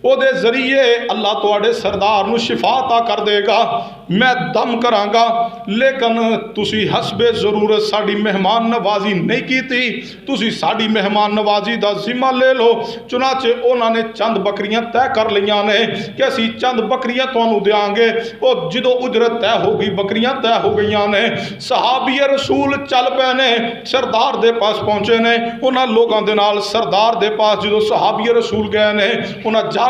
ਉਹਦੇ ਜ਼ਰੀਏ ਅੱਲਾ ਤੁਹਾਡੇ ਸਰਦਾਰ ਨੂੰ ਸ਼ਿਫਾ ਤਾ ਕਰ ਦੇਗਾ, ਮੈਂ ਦਮ ਕਰਾਂਗਾ, ਲੇਕਿਨ ਤੁਸੀਂ ਹਸਬੇ ਜ਼ਰੂਰਤ ਸਾਡੀ ਮਹਿਮਾਨ ਨਵਾਜ਼ੀ ਨਹੀਂ ਕੀਤੀ, ਤੁਸੀਂ ਸਾਡੀ ਮਹਿਮਾਨ ਨਵਾਜ਼ੀ ਦਾ ਜ਼ਿੰਮਾ ਲੈ ਲਓ। ਚੁਨਾਚੇ ਉਹਨਾਂ ਨੇ ਚੰਦ ਬੱਕਰੀਆਂ ਤੈਅ ਕਰ ਲਈਆਂ ਨੇ ਕਿ ਅਸੀਂ ਚੰਦ ਬੱਕਰੀਆਂ ਤੁਹਾਨੂੰ ਦਿਆਂਗੇ। ਉਹ ਜਦੋਂ ਉਜਰਤ ਤੈਅ ਹੋ ਗਈ, ਬੱਕਰੀਆਂ ਤੈਅ ਹੋ ਗਈਆਂ ਨੇ, ਸਹਾਬੀ ਰਸੂਲ ਚੱਲ ਪਏ ਨੇ, ਸਰਦਾਰ ਦੇ ਪਾਸ ਪਹੁੰਚੇ ਨੇ। ਉਹਨਾਂ ਲੋਕਾਂ ਦੇ ਨਾਲ ਸਰਦਾਰ ਦੇ ਪਾਸ ਜਦੋਂ ਸਹਾਬੀ ਰਸੂਲ ਗਏ ਨੇ, ਉਹਨਾਂ ਜਾ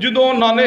ਜਦੋਂ ਉਹਨਾਂ ਨੇ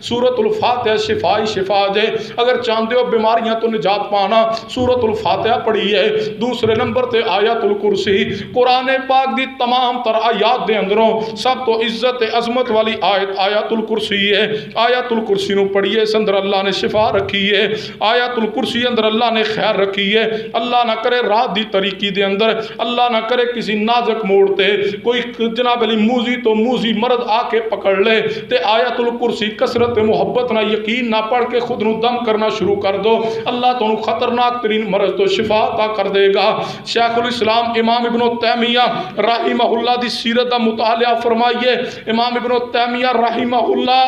سورۃ الفاتحہ شفائی شفا جے، اگر چاہتے ہو بیماریاں تو نجات پانا سورۃ الفاتحہ پڑھی ہے۔ دوسرے نمبر تے آیت الکرسی، قرآن پاک دی تمام تر آیات دے اندروں سب تو عزت عظمت والی آیت آیت الکرسی ہے۔ آیت الکرسی نو پڑھیے، اس اندر اللہ نے شفا رکھی ہے۔ آیت الکرسی اندر اللہ نے خیر رکھی ہے۔ اللہ نہ کرے رات دی طریقی دے اندر، اللہ نہ کرے کسی نازک موڑتے کوئی جناب علی موزی تو موزی مرض آ کے پکڑ لے تے آیت الکرسی کثرت محبت نہ یقین نہ پڑھ کے خود نو دم کرنا شروع کر دو، اللہ تو خطرناک ترین مرض تو شفا عطا کر دے گا۔ شیخ الاسلام امام ابن تیمیہ رحمہ اللہ دی سیرت دا مطالعہ فرمائیے۔ امام ابن تیمیہ رحمہ اللہ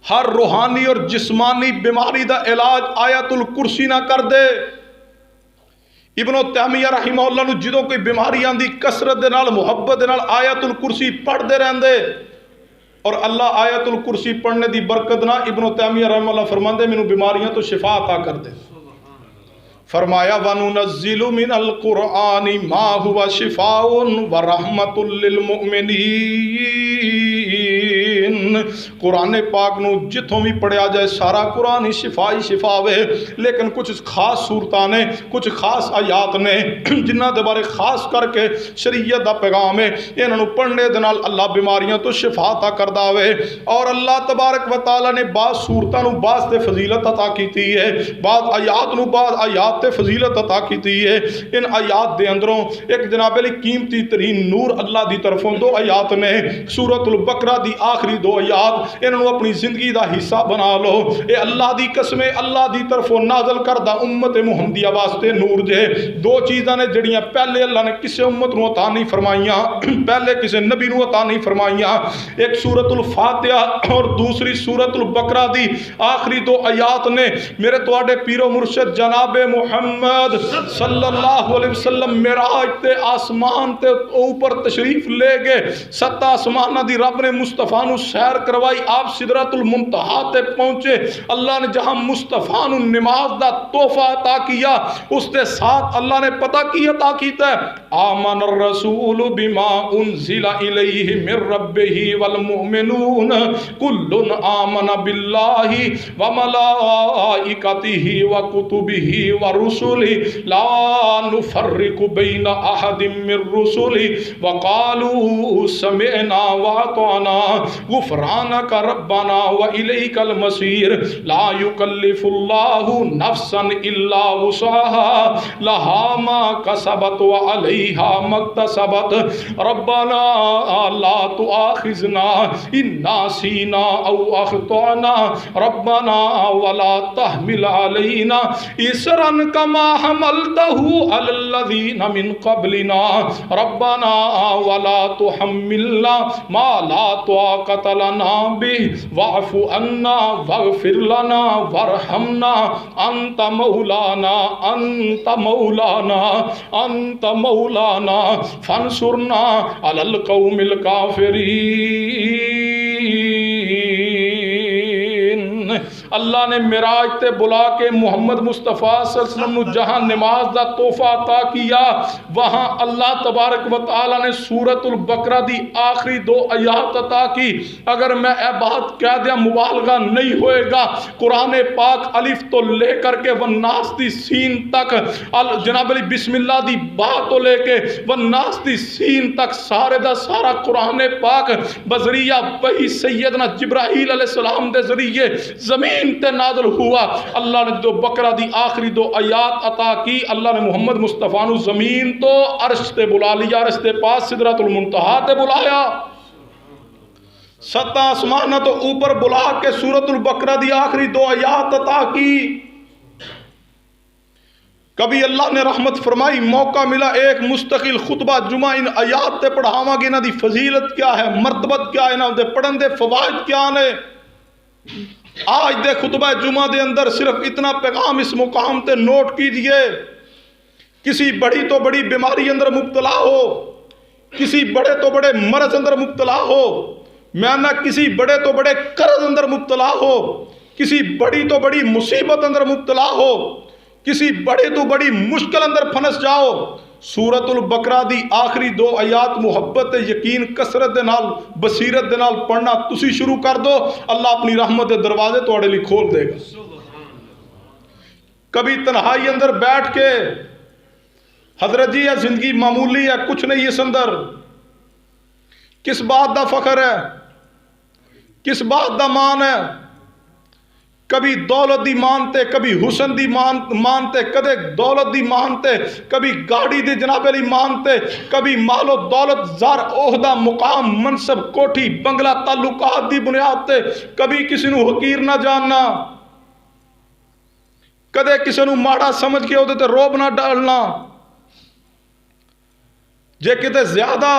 ہر روحانی اور جسمانی بیماری دا علاج آیت الکرسی نہ کر دے۔ ابن تیمیہ رحمہ اللہ نو جدوں کوئی بیماری آندی کثرت دے نال محبت دے نال آیت الکرسی پڑھ دے رہندے، اور اللہ آیت الکرسی پڑھنے دی برکت نہ ابن تیمیہ رحمہ اللہ فرماندے مینوں بیماریاں تو شفا عطا کر دے۔ فرمایا وَنُنَزِّلُ مِنَ الْقُرْآنِ مَا هُوَ شِفَاءٌ وَرَحْمَةٌ لِّلْمُؤْمِنِينَ۔ قرآن پاک نو جتوں بھی پڑھیا جائے سارا قرآن ہی شفائی شفا وے، لیکن کچھ خاص صورتاں نے، کچھ خاص آیات نے جنہ دے بارے خاص کر کے شریعت دا پیغام ہے، انہاں نو پڑھنے دے نال اللہ بیماریاں تو شفا عطا کردا وے۔ اور اللہ تبارک و تعالی نے بعض صورتاں نو بعض تے فضیلت عطا کیتی ہے، بعض آیات نو بعض آیات تے فضیلت عطا کیتی ہے۔ ان آیات دے اندروں ایک جناب علی قیمتی ترین نور اللہ دی طرفوں دو آیات نے، سورۃ البقرہ دی آخری دو آیات، انہوں اپنی زندگی دا حصہ بنا لو۔ اے اللہ دی قسمیں اللہ دی طرفوں نازل کردہ امت محمدیہ واسطے نور جے۔ دو چیزاں نے جڑیاں پہلے اللہ نے کسے امت نو عطا نہیں فرمائیاں، پہلے کسے نبی نو عطا نہیں فرمائیاں، ایک سورۃ الفاتحہ اور دوسری سورۃ البقرہ دی آخری دو آیات نے میرے تواڈے پیر و مرشد جناب محمد صلی اللہ علیہ وسلم معراج تے آسمان تے اوپر تشریف لے گئے، ست آسمانہ دی رب نے مصطفیٰ نو سیر کروائی، آپ سدرۃ المنتہا تے پہنچے، اللہ نے جہاں مصطفیٰ نو نماز دا تحفہ عطا کیا، اس دے ساتھ اللہ نے پتہ کی عطا کیتا ہے، آمن الرسول بما انزل الیہ من ربہ والمؤمنون کل آمن باللہ وملائکتہ وکتبہ ورسلہ لا نفرق بین احد من رسلہ وقالوا سمعنا واطعنا غفرانک ربنا وإلیک المصیر لا یکلف اللہ نفسا الا وسعها لها ما کسبت وعلیہا ما اکتسبت ربنا لا تؤاخذنا ان نسینا او اخطأنا ربنا ولا تحمل علینا اسرا کما حملته علی الذین من قبلنا ربنا ولا تحملنا ما لا طاقت لنا به واعف عنا واغفر لنا وارحمنا انت مولانا انت مولانا انت مولانا فانصرنا على القوم الكافرين۔ اللہ نے معراج تے بلا کے محمد مصطفیٰ صلی اللہ علیہ وسلم نے جہاں نماز دا تحفہ عطا کیا، وہاں اللہ تبارک و تعالی نے سورۃ البقرہ دی آخری دو آیات عطا کی۔ اگر میں اے بات کہہ دیا مبالغہ نہیں ہوئے گا، قرآن پاک الف تو لے کر کے والناس دی سین تک، جناب علی بسم اللہ دی با تو لے کے والناس دی سین تک سارے دا سارا قرآن پاک بذریعہ وحی سیدنا جبرائیل علیہ السلام دے ذریعے زمین تے نازل ہوا۔ اللہ نے جو بقرہ دی آخری دو آیات عطا کی، اللہ نے محمد مصطفیٰ نو زمین تو عرش تے بلا لیا، عرش تے پاس سدرۃ المنتہا تے بلایا، ست آسمانہ تو اوپر بلا کے سورۃ البقرہ دی آخری دو آیات عطا کی۔ کبھی اللہ نے رحمت فرمائی، موقع ملا ایک مستقل خطبہ جمعہ ان آیات تے پڑھاواں گے، انہاں دی فضیلت کیا ہے، مرتبت کیا ہے، انہاں دے پڑھن دے فوائد کیا نے۔ آج دے خطبہ جمعہ دے اندر صرف اتنا پیغام اس مقام تے نوٹ کیجئے، کسی بڑی تو بڑی بیماری اندر مبتلا ہو، کسی بڑے تو بڑے مرض اندر مبتلا ہو، میں نہ کسی بڑے تو بڑے قرض اندر مبتلا ہو، کسی بڑی تو بڑی مصیبت اندر مبتلا ہو، کسی بڑی تو بڑی مشکل اندر پھنس جاؤ، سورۃ البقرہ دی آخری 2 آیات محبت یقین کثرت دے نال بصیرت دے نال پڑھنا تسی شروع کر دو، اللہ اپنی رحمت دے دروازے تواڈے لیے کھول دے گا۔ کبھی تنہائی اندر بیٹھ کے حضرت جی یہ زندگی معمولی ہے، کچھ نہیں اس اندر، کس بات دا فخر ہے، کس بات دا مان ہے، کبھی دولت دی مانتے، کبھی حسن دی مانتے، کدے دولت دی مانتے، کبھی گاڑی دی جناب علی مانتے، کبھی مال و دولت زر عہدہ مقام منصب کوٹھی بنگلہ تعلقات دی بنیاد تے کبھی کسی نو حقیر نہ جاننا، کدے کسی نو ماڑا سمجھ کے ہوتے تے روب نہ ڈالنا، جے کتے زیادہ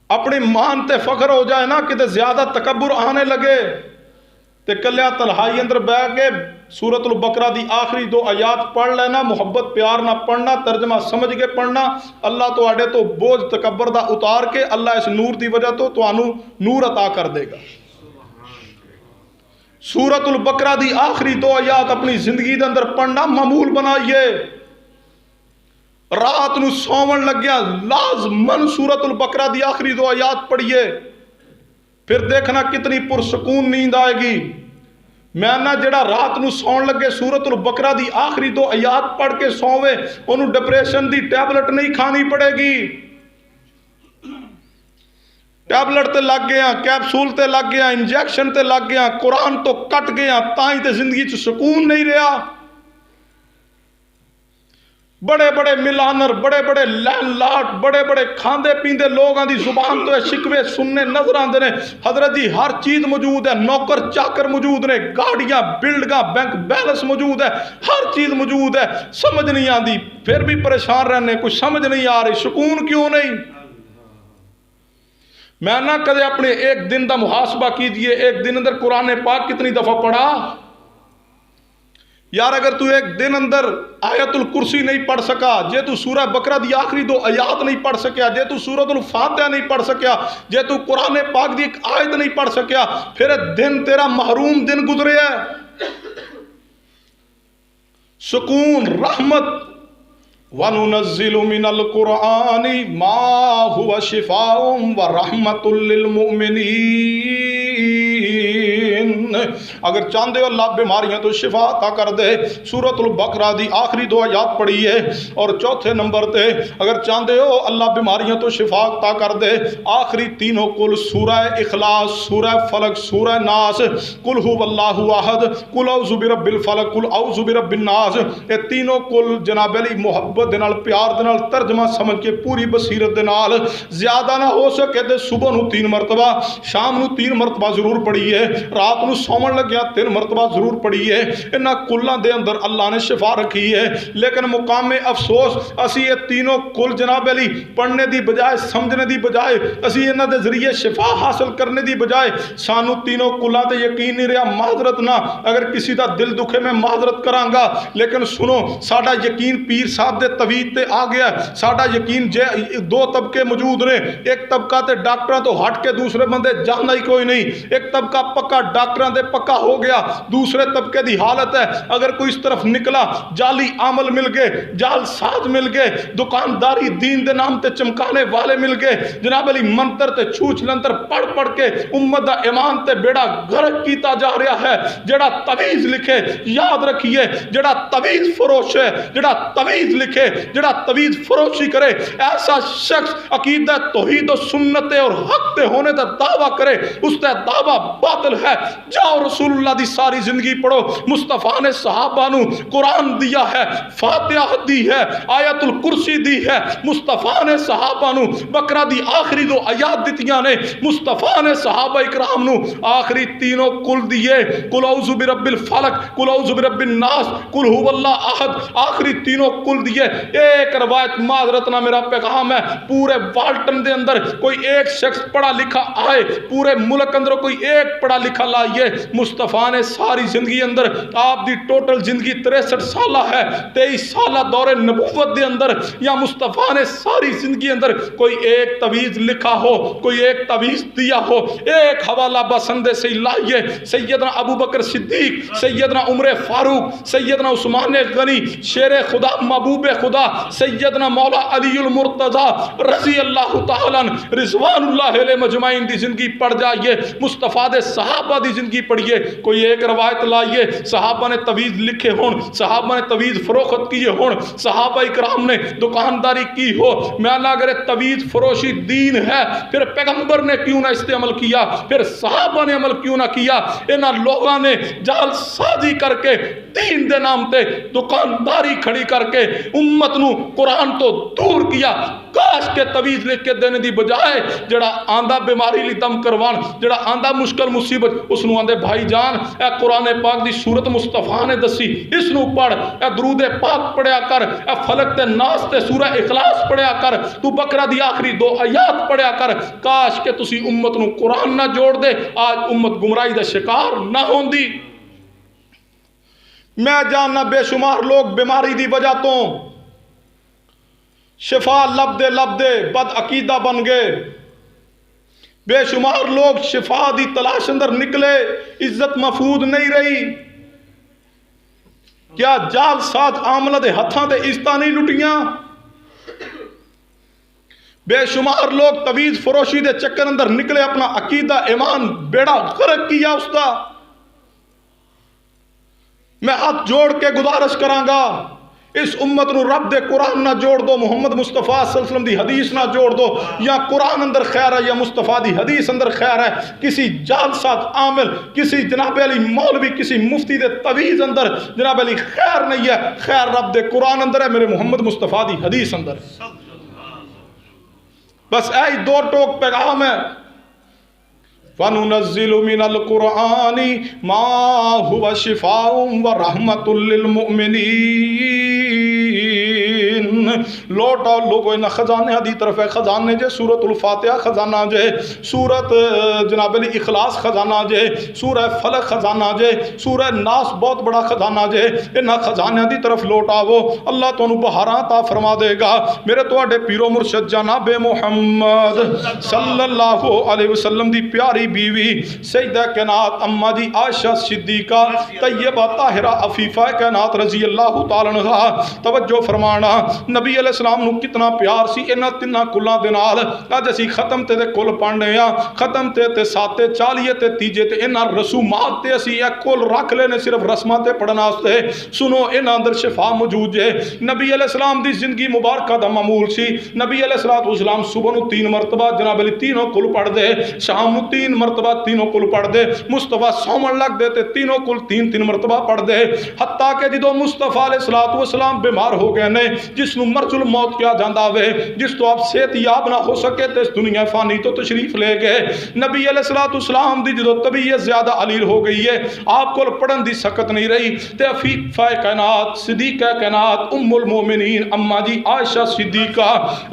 اپنی مان تے فخر ہو جائے نا، کتے زیادہ تکبر آنے لگے تے کلیا تنہائی اندر بیٹھ کے سورۃ البقرہ دی آخری 2 آیات پڑھ لینا، محبت پیار نہ پڑھنا، ترجمہ سمجھ کے پڑھنا، اللہ تو آڑے تو بوجھ تکبر دا اتار کے اللہ اس نور دی وجہ تو آنو نور عطا کر دے گا۔ سورۃ البقرہ دی آخری 2 آیات اپنی زندگی دے اندر پڑھنا معمول بنائیے، رات نو سومن لگیا لازمن سورۃ البقرہ دی آخری 2 آیات پڑھیے، پھر دیکھنا کتنی پرسکون نیند آئے گی۔ میں نہ جڑا رات نو سون لگے سورۃ البقرہ دی آخری 2 آیات پڑھ کے سووے انہوں ڈپریشن دی ٹیبلٹ نہیں کھانی پڑے گی، ٹیبلٹ تے لگ گیا، کیپسول تے لگ گیا، انجیکشن تے لگ گیا، قرآن تو کٹ گیا، تائیں تے زندگی چ سکون نہیں رہا۔ بڑے بڑے ملانر، بڑے بڑے لین لاٹ، بڑے بڑے کھاندے پیندے لوگاں دی زبان تو شکوے سننے نظر آندے نے، حضرت جی ہر چیز موجود ہے، نوکر چاکر موجود نے، گاڑیاں بلڈگاں بینک بیلنس موجود ہے، ہر چیز موجود ہے، سمجھ نہیں آندی، پھر بھی پریشان رہنے، کچھ سمجھ نہیں آ رہی، سکون کیوں نہیں؟ میں نہ کدے اپنے ایک دن دا محاسبہ کیجئے، ایک دن اندر قرآن پاک کتنی دفعہ پڑھا؟ یار اگر تو ایک دن اندر آیت الکرسی نہیں پڑھ سکا، جے تو سورہ بقرہ دی آخری 2 آیات نہیں پڑھ سکیا، جے تو سورۃ الفاتحہ نہیں پڑھ سکیا، جے تو قرآن پاک دی ایک آیت نہیں پڑھ سکیا، پھر دن تیرا محروم دن گزرے ہے۔ سکون، رحمت، وَنُنَزِّلُ مِنَ الْقُرْآنِ مَا هُوَ شِفَاءٌ وَرَحْمَةٌ لِّلْمُؤْمِنِينَ۔ اگر چاندے ہو اللہ بیماریاں تو شفا عطا کر دے، سورۃ البقرہ دی آخری 2 آیات پڑھیے، اور چوتھے نمبر تے اگر چاندے ہو اللہ بیماریاں تو شفا عطا کر دے، آخری تینوں کل سورہ اخلاص، سورہ فلق، سورہ ناس، قل هو اللہ احد، قل اعوذ برب الفلق، قل اعوذ برب الناس، یہ تینوں کل جناب علی محبت دے نال پیار دے نال ترجمہ سمجھ کے پوری بصیرت دے نال، زیادہ نہ ہو سکے تے صبح نو 3 مرتبہ، شام نو 3 مرتبہ ضرور پڑھیے، رات نو سومن لگیا 3 مرتبہ ضرور پڑھیے۔ انہاں کلاں دے اندر اللہ نے شفا رکھی ہے، لیکن مقام افسوس اسی یہ تینوں کل جناب علی پڑھنے دی بجائے، سمجھنے دی بجائے، اسی انہاں دے ذریعے شفا حاصل کرنے دی بجائے سانو تینوں کلاں تے یقین نہیں رہا۔ معذرت نہ، اگر کسی دا دل دکھے میں معذرت کراں گا، لیکن سنو ساڈا یقین پیر صاحب دے توید تے آ گیا، ساڈا یقین 2 طبقے موجود نے، ایک طبقہ تے ڈاکٹراں تو ہٹ کے دوسرے بندے جاننا ہی کوئی نہیں، ایک طبقہ پکا ڈاکٹراں دے پکا ہو گیا، دوسرے طبقے دی حالت ہے اگر کوئی اس طرف نکلا جعلی عمل مل گئے، جعل ساز مل گئے، دکانداری دین دے نام تے چمکانے والے مل گئے، جناب علی منتر تے چھوچ لنتر پڑھ پڑھ کے امت دا ایمان تے بیڑا غرق کیتا جا رہا ہے۔ جڑا تویز لکھے یاد رکھیے، جڑا تویز فروش ہے، جڑا تویز لکھے، جڑا تویز فروشی کرے، ایسا شخص عقیدہ توحید و سنت اور حق تے ہونے دا دعویٰ کرے، اس تے دعویٰ باطل ہے۔ جاؤ رسول اللہ دی ساری زندگی پڑھو، مصطفیٰ نے صحابہ نو قرآن دیا ہے، فاتحہ دی ہے، آیت الکرسی دی ہے، مصطفیٰ نے صحابہ نو بقرہ دی آخری 2 آیات دتیاں نے، مصطفیٰ نے صحابہ اکرام نو آخری تینوں کل دیے، قل اعوذ برب الفلق، قل اعوذ برب الناس، قل هو اللہ احد، آخری تینوں کل دیے۔ ایک روایت معذرت نہ میرا پیغام ہے، پورے والٹن دے اندر کوئی ایک شخص پڑھا لکھا آئے، پورے ملک اندر کوئی ایک پڑھا لکھا لائیے مصطفیٰ نے ساری زندگی اندر آپ دی ٹوٹل زندگی 63 سالہ ہے، 23 سالہ دور نبوت دے اندر، یا مصطفیٰ نے ساری زندگی اندر کوئی ایک تویز لکھا ہو، کوئی ایک تویز دیا ہو؟ ایک حوالہ بسندے سے لائیے، سیدنا ابو بکر صدیق، سیدنا عمر فاروق، سیدنا عثمان غنی، شیر خدا محبوب خدا سیدنا مولا علی المرتضی رضی اللہ تعالیٰ رضوان اللہ علیہ مجمعین دی زندگی پڑھ جائیے، مصطفیٰ دے صحابہ دی زندگی پڑھیے، کوئی ایک روایت لائیے صحابہ نے تویز لکھے ہون، صحابہ نے تویز فروخت کیے ہون، صحابہ اکرام نے دکانداری کی ہو۔ میں اللہ اگر تویز فروشی دین ہے پھر پیغمبر نے کیوں نہ اس پہ عمل کیا، پھر صحابہ نے عمل کیوں نہ کیا؟ انہاں لوگاں نے جال سازی کر کے دین دے نام تے دکانداری کھڑی کر کے امت نو قرآن تو دور کیا۔ کاش کے تویز لکھ کے دینے دی بجائے جڑا آندہ بیماری لی دم کروان، جڑا آندہ مشکل مصیبت، اس نو آندے بھائی جان اے قرآن پاک دی سورت مصطفیٰ نے دسی، اس نو پڑھ، اے درود پاک پڑھیا کر، اے فلک تے ناس تے سورہ اخلاص پڑھیا کر، تو بقرہ دی آخری 2 آیات پڑھیا کر۔ کاش کہ تسی امت نو قرآن نہ جوڑ دے، آج امت گمراہی دا شکار نہ ہوندی۔ میں جاننا بے شمار لوگ بیماری دی وجہ تو شفا لب دے بد عقیدہ بن گئے، بے شمار لوگ شفا دی تلاش اندر نکلے، عزت محفوظ نہیں رہی۔ کیا جال ساتھ عاملہ دے ہتھاں دے عزتاں نہیں لٹیاں؟ بے شمار لوگ تویز فروشی دے چکر اندر نکلے، اپنا عقیدہ ایمان بیڑا غرق کیا اس کا۔ میں ہاتھ جوڑ کے گزارش کراں گا، اس امت نو رب دے قرآن نہ جوڑ دو، محمد مصطفیٰ صلی اللہ علیہ وسلم دی حدیث نہ جوڑ دو، یا قرآن اندر خیر ہے یا مصطفیٰ دی حدیث اندر خیر ہے۔ کسی جالسات عامل، کسی جناب علی مولوی، کسی مفتی دے تویز اندر جناب علی خیر نہیں ہے، خیر رب دے قرآن اندر ہے، میرے محمد مصطفیٰ دی حدیث اندر ہے۔ بس ایہی 2 ٹوک پیغام ہے۔ وَنُنَزِّلُ مِنَ الْقُرْآنِ مَا هُوَ شِفَاءٌ وَرَحْمَةٌ لِّلْمُؤْمِنِينَ۔ لوٹ آؤ لوگو انہا خزانے دی طرف ہے، خزانے جے سورة الفاتحہ خزانہ جے، سورة جناب علی اخلاص خزانہ جے، سورہ فلق خزانہ جے، سورہ ناس بہت بڑا خزانہ جے، انہا خزانے دی طرف لوٹ آؤ، اللہ تو انہوں بہاراں تا فرما دے گا۔ میرے تو اڈے پیرو مرشد جناب محمد صلی اللہ علیہ وسلم دی پیاری بیوی سیدہ کائنات اماں جی عائشہ صدیقہ طیبہ طاہرہ عفیفہ کائنات رضی اللہ تعالیٰ عنہ توجہ فرمانا، نبی علیہ السلام نو کتنا پیار سی انہاں 3 کلاں دے نال۔ اج اسی ختم تے کل پڑھنے ہاں، ختم تے 7 40 تے تیجے تے انہاں رسومات تے اسی ایک کل رکھ لینے صرف رسمات تے پڑھنا واسطے۔ سنو انہاں اندر شفا موجود ہے۔ نبی علیہ السلام دی زندگی مبارکہ دا معمول سی، نبی علیہ السلام صبح نو 3 مرتبہ جناب علی تینوں کل پڑھ دے، شام نو 3 مرتبہ تینوں کل پڑھ دے، مصطفیٰ سومن لگ دے تے تینوں کل 3 مرتبہ پڑھ دے، حتیٰ کہ جدو مصطفیٰ علیہ السلام بیمار ہو گئے نے، جس نو مرض الموت کیا جاندہ ہوئے، جس تو آپ صحت یاب نہ ہو سکے تے اس دنیا فانی تو تشریف لے گئے۔ نبی علیہ السلام دی جدو طبیعت زیادہ علیل ہو گئی ہے، آپ کو پڑھن دی سکت نہیں رہی، تے عفیفہ کائنات صدیقہ کائنات ام المومنین اماں جی عائشہ صدیقہ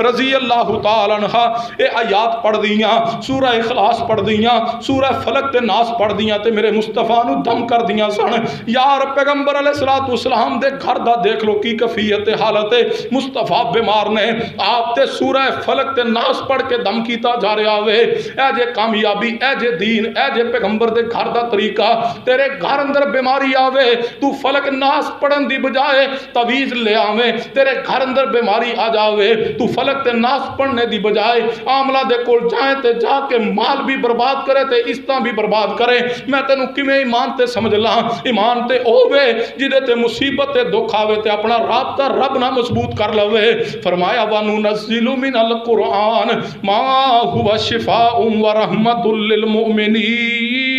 رضی اللہ تعالیٰ عنہ اے آیات پڑھ دیاں، سورہ اخلاص پڑھ دیاں، سورہ فلق تے ناس پڑھ دیاں تے میرے مصطفیٰ نو دم کر دیاں سن۔ یار پیغمبر علیہ السلام دے گھر دا دیکھ لو کی کفیت حالت مصطفیٰ بیمار نے، آپ تے سورہ فلق تے ناس پڑھ کے دم کیتا جا رہا ہوئے۔ اے جے کامیابی، اے جے دین، اے جے پیغمبر دے گھر دا طریقہ، تیرے گھر اندر بیماری آوے تو فلق ناس پڑھن دی بجائے تویز لے آویں، تیرے گھر اندر بیماری آ جاوے تو فلق تے ناس پڑھنے دی بجائے عاملہ دے کول جائیں تے جا کے مال بھی برباد کرے تے عزتاں بھی برباد کرے۔ میں تینوں کیویں ایمان تے سمجھ لاں؟ ایمان تے اوے جدے تے مصیبت تے دکھ آوے تے اپنا رابطہ رب نہ مضبوط کر لوے۔ فرمایا وَنُنَزِّلُ مِنَ الْقُرْآنِ مَا هُوَ شِفَاءٌ وَرَحْمَةٌ لِّلْمُؤْمِنِينَ۔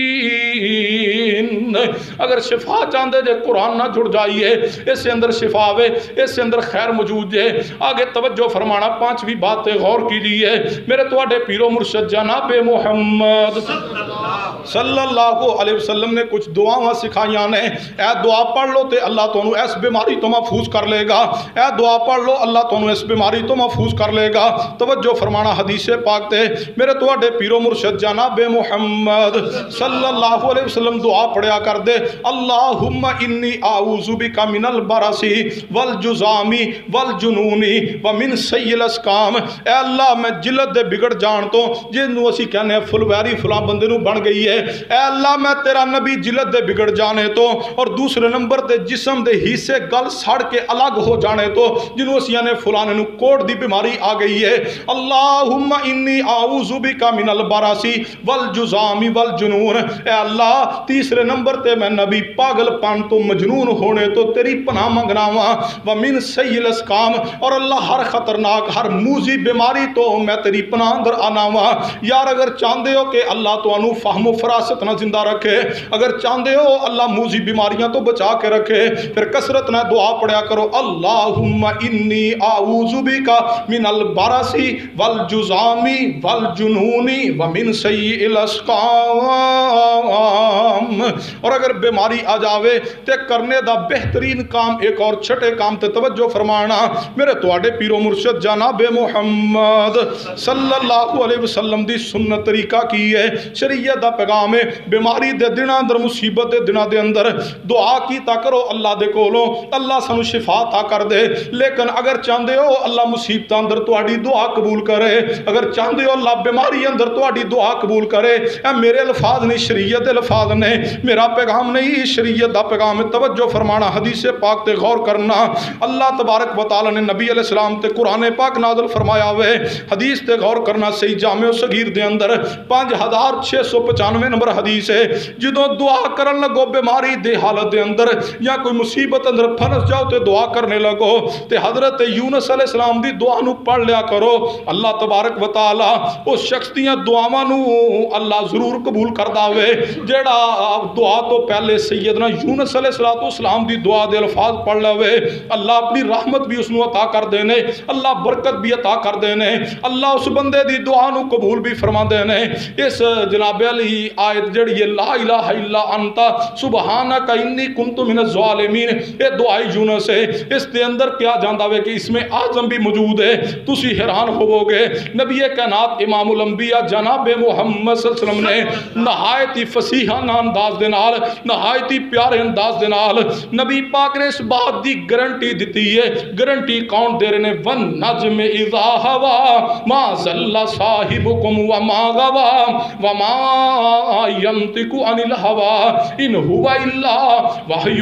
اگر شفا چاندے جے قرآن نہ جڑ جائیے، اس سے اندر شفا آوے، اس سے اندر خیر موجود ہے۔ آگے توجہ فرمانا، 5ویں بات غور کیجئے، میرے تواڈے پیرو مرشد جناب محمد صلی اللہ علیہ وسلم نے کچھ دعاواں سکھائیاں نے، اے دعا پڑھ لو تے اللہ تانوں اس بیماری تو محفوظ کر لے گا، اے دعا پڑھ لو اللہ تانوں اس بیماری تو محفوظ کر لے گا۔ توجہ فرمانا حدیث پاک تے میرے تواڈے پیرو مرشد جناب محمد صلی اللہ علیہ وسلم دعا پڑھیا کر دے، اللہم انی اعوذ بک من البرص والجذام والجنون ومن سیء الاسقام۔ اے اللہ میں جلد دے بگڑ جان تو، جنوں اسی کہنے ہیں فلویری فلاں بندے نو بن گئی ہے، اے اللہ میں تیرا نبی جلد دے بگڑ جانے تو، اور دوسرے نمبر تے جسم دے حصے گل سڑ کے الگ ہو جانے تو، جنوں اسی نے فلانے نو کوڑ دی بیماری آ گئی ہے، اللہم انی اعوذ بک من البرص والجذام والجنون۔ اے اللہ تیسرے نمبر تے میں نبی پاگل پن تو مجنون ہونے تو تیری پناہ منگنا وا، ومن سیء الاسقام، اور اللہ ہر خطرناک ہر موذی بیماری تو میں تیری پناہ اندر آنا وا۔ یار اگر چاہتے ہو کہ اللہ تو انو فہم و فراست نہ زندہ رکھے، اگر چاہتے ہو اللہ موذی بیماریاں تو بچا کے رکھے، پھر کثرت نہ دعا پڑھیا کرو، اللہم انی اعوذ بک من البرص والجذام والجنون ومن سیء الاسقام۔ اور اگر بیماری آ جاوے تے کرنے دا بہترین کام ایک اور چھٹے کام تے توجہ فرمانا، میرے تواڈے پیرو مرشد جناب محمد صلی اللہ علیہ وسلم دی سنت طریقہ کی ہے، شریعت دا پیغام ہے، بیماری دے دناں اندر مصیبت دے دناں دے اندر دعا کیتا کرو اللہ دے کولوں، اللہ سانو شفا عطا کر دے۔ لیکن اگر چاہندے ہو اللہ مصیبت اندر تواڈی دعا قبول کرے، اگر چاہندے ہو اللہ بیماری اندر تواڈی دعا قبول کرے، اے میرے الفاظ نہیں شریعت دے الفاظ نے، میرا پیغام نہیں شریعت دا پیغام ہے۔ توجہ فرمانا حدیث پاک تے غور کرنا، اللہ تبارک و تعالی نے نبی علیہ السلام تے قرآن پاک نازل فرمایا ہوئے، حدیث تے غور کرنا، صحیح جامع صغیر دے اندر 5695 نمبر حدیث ہے، جدوں دعا کرن لگو بیماری دے حالت دے اندر یا کوئی مصیبت اندر پھنس جاؤ تے دعا کرنے لگو تے حضرت یونس علیہ السلام دی دعا نو پڑھ لیا کرو، اللہ تبارک و تعالی اس شخص دیاں دعاواں نو اللہ ضرور قبول کردا ہوئے جیڑا دعا تو پہلے سیدنا یونس علیہ السلام دی دعا دے الفاظ پڑھ لوے، اللہ اپنی رحمت بھی اس نو عطا کر دینے، اللہ برکت بھی عطا کر دینے، اللہ اس بندے دی دعا نو قبول بھی فرما دینے۔ اس جناب علی آیت جڑی ہے لا الہ الا انت سبحانک انی کنت من الظالمین، یہ دعائی یونس ہے، اس دے اندر کیا جاندا ہے کہ اس میں اعظم بھی موجود ہے، تسی حیران ہوو گے، نبی کائنات امام الانبیاء جناب محمد صلی اللہ علیہ وسلم نے نہایت ہی فصیحانہ انداز دے نال، نہایت ہی پیارے انداز دے نال نبی پاک نے اس بات دی گارنٹی دیتی ہے، گارنٹی کون دے رہے نے، وَالنَّجْمِ إِذَا هَوَى مَا ضَلَّ صَاحِبُكُمْ وَمَا غَوَى وَمَا يَنطِقُ عَنِ الْهَوَى إِنْ هُوَ إِلَّا وَحْيٌ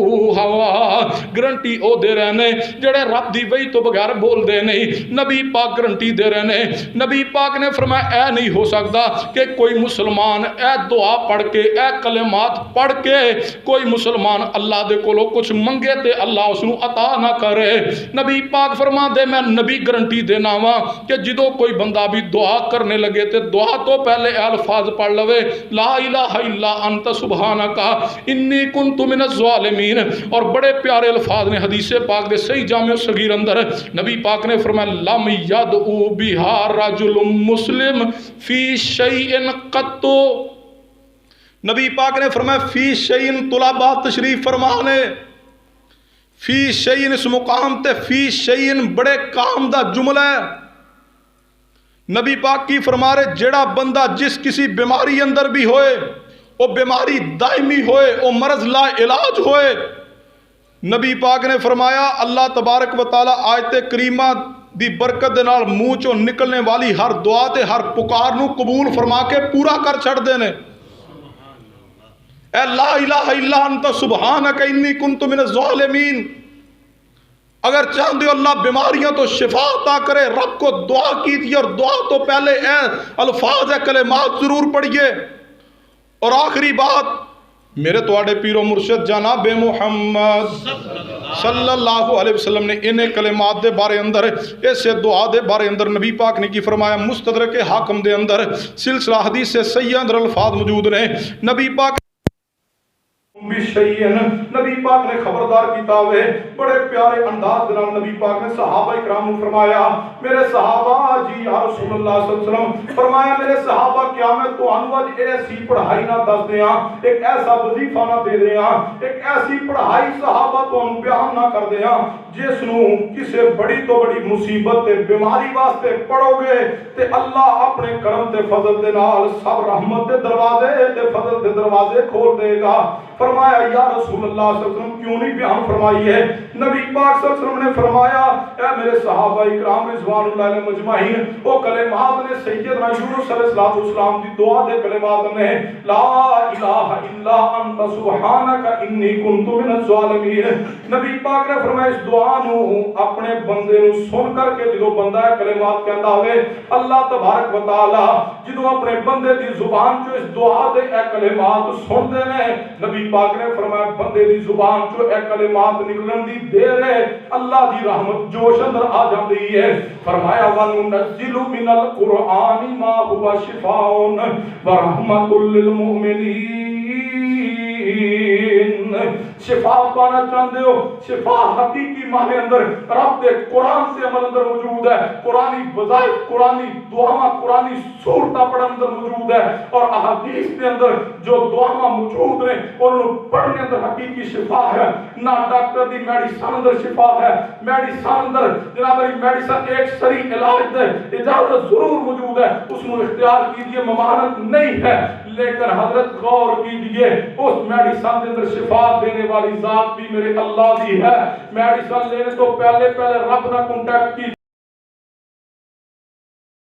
يُوحَىٰ۔ گارنٹی او دے رہے نے جڑے رب دی وحی تو بغیر بول دے نہیں، نبی پاک گارنٹی دے رہے نے، نبی پاک نے فرمایا اے نہیں ہو سکتا کہ کوئی مسلمان اے دعا پڑھ کے اے کلمات پڑھ کے کوئی مسلمان اللہ دے کولو کچھ منگے تے اللہ اس نو عطا نہ کرے۔ نبی پاک فرما دے میں نبی گارنٹی دینا وا کہ جدو کوئی بندہ بھی دعا کرنے لگے تے دعا تو پہلے اے الفاظ پڑھ لوے لا الہ الا انت سبحانک انی کنت من الظالمین، اور بڑے پیارے الفاظ نے حدیث پاک دے صحیح جامع صغیر اندر نبی پاک نے فرمایا لم یدعو بہا رجل مسلم فی شیء قط، نبی پاک نے فرمایا فی شیء طلباء تشریف فرمانے، فی شیء اس مقام تے فی شیء بڑے کام دا جملہ ہے، نبی پاک کی فرما رہے جڑا بندہ جس کسی بیماری اندر بھی ہوئے، وہ بیماری دائمی ہوئے، وہ مرض لا علاج ہوئے، نبی پاک نے فرمایا اللہ تبارک و تعالی آیت کریمہ دی برکت دے نال منہ چوں نکلنے والی ہر دعا تے ہر پکار نو قبول فرما کے پورا کر چھڑ دینے۔ اے لا الہ الا انت سبحانک انی کنت من الظالمین، اگر چاہتے ہو اللہ بیماریاں تو شفا عطا کرے، رب کو دعا کیجیے اور دعا تو پہلے اے الفاظ اے کلمات ضرور پڑھیے۔ اور آخری بات میرے تواڈے پیرو مرشد جناب محمد صلی اللہ علیہ وسلم نے انہیں کلمات دے بارے اندر ایسے دعا دے بارے اندر نبی پاک نے کی فرمایا، مستدرک حاکم دے اندر سلسلہ حدیث سے صحیح اندر الفاظ موجود نے، نبی پاک نبی پاک نے خبردار کیتا ہوئے بڑے پیارے انداز دنال نبی پاک نے صحابہ اکرام نے فرمایا میرے صحابہ جی یا رسول اللہ صلی اللہ علیہ وسلم، فرمایا میرے صحابہ کیا میں تو انواج ایسی پڑھائی نہ دس دیاں، ایک ایسا وظیفہ نہ دے دیاں، ایک ایسی پڑھائی صحابہ تو ان بیان نہ کر دیاں جس نو کسے بڑی تو بڑی مصیبت تے بیماری واسطے پڑھو گے تے اللہ اپنے کرم تے فضل دے نال سب رحمت دے دروازے تے فضل دے دروازے کھول دے گا۔ فرمایا یا رسول اللہ صلی اللہ علیہ وسلم کیوں نہیں بیان فرمائی ہے؟ نبی پاک صلی اللہ علیہ وسلم نے فرمایا اے میرے صحابہ اکرام رضوان اللہ علیہ مجمعین، وہ کلمات نے سیدنا یونس علیہ السلام دی دعا دے کلمات نے لا الہ الا انت سبحانک انی کنت من الظالمین، نبی پاک نے فرمایا اس دعا نو اپنے بندے نو سن کر کے جدو بندہ کلمات کہندا ہوئے اللہ تبارک و تعالی جدو اپنے بندے دی زبان چو اس دعا دے اے کلمات سن دے نے، نبی پاک نے فرمایا بندے دی زبان چو اے کلمات نکلن دی دیر ہے اللہ دی رحمت جوش اندر آ جاندی ہے۔ فرمایا وَنُنَزِّلُ مِنَ الْقُرْآنِ مَا هُوَ شِفَاءٌ وَرَحْمَةٌ لِّلْمُؤْمِنِينَ۔ شفا پانا چاہتے ہو؟ شفا حقیقی معنی اندر رب دے قرآن سے عمل اندر موجود ہے، قرآنی وظائف، قرآنی دعاواں، قرآنی سورتاں پڑھنے اندر موجود ہے، اور احادیث کے اندر جو دعاواں موجود ہیں انہوں پڑھنے اندر حقیقی شفا ہے۔ نہ ڈاکٹر دی میڈیسن اندر شفا ہے، میڈیسن اندر جناب میڈیسن ایک سری علاج دے اجازت ضرور موجود ہے، اس نے اختیار کیجئے، ممانعت نہیں ہے، لیکن حضرت غور کیجئے اس میڈیسن کے اندر شفا دینے والی ذات بھی میرے اللہ دی ہے۔ میڈیسن لینے تو پہلے رب نہ کنٹیکٹ کیجئے۔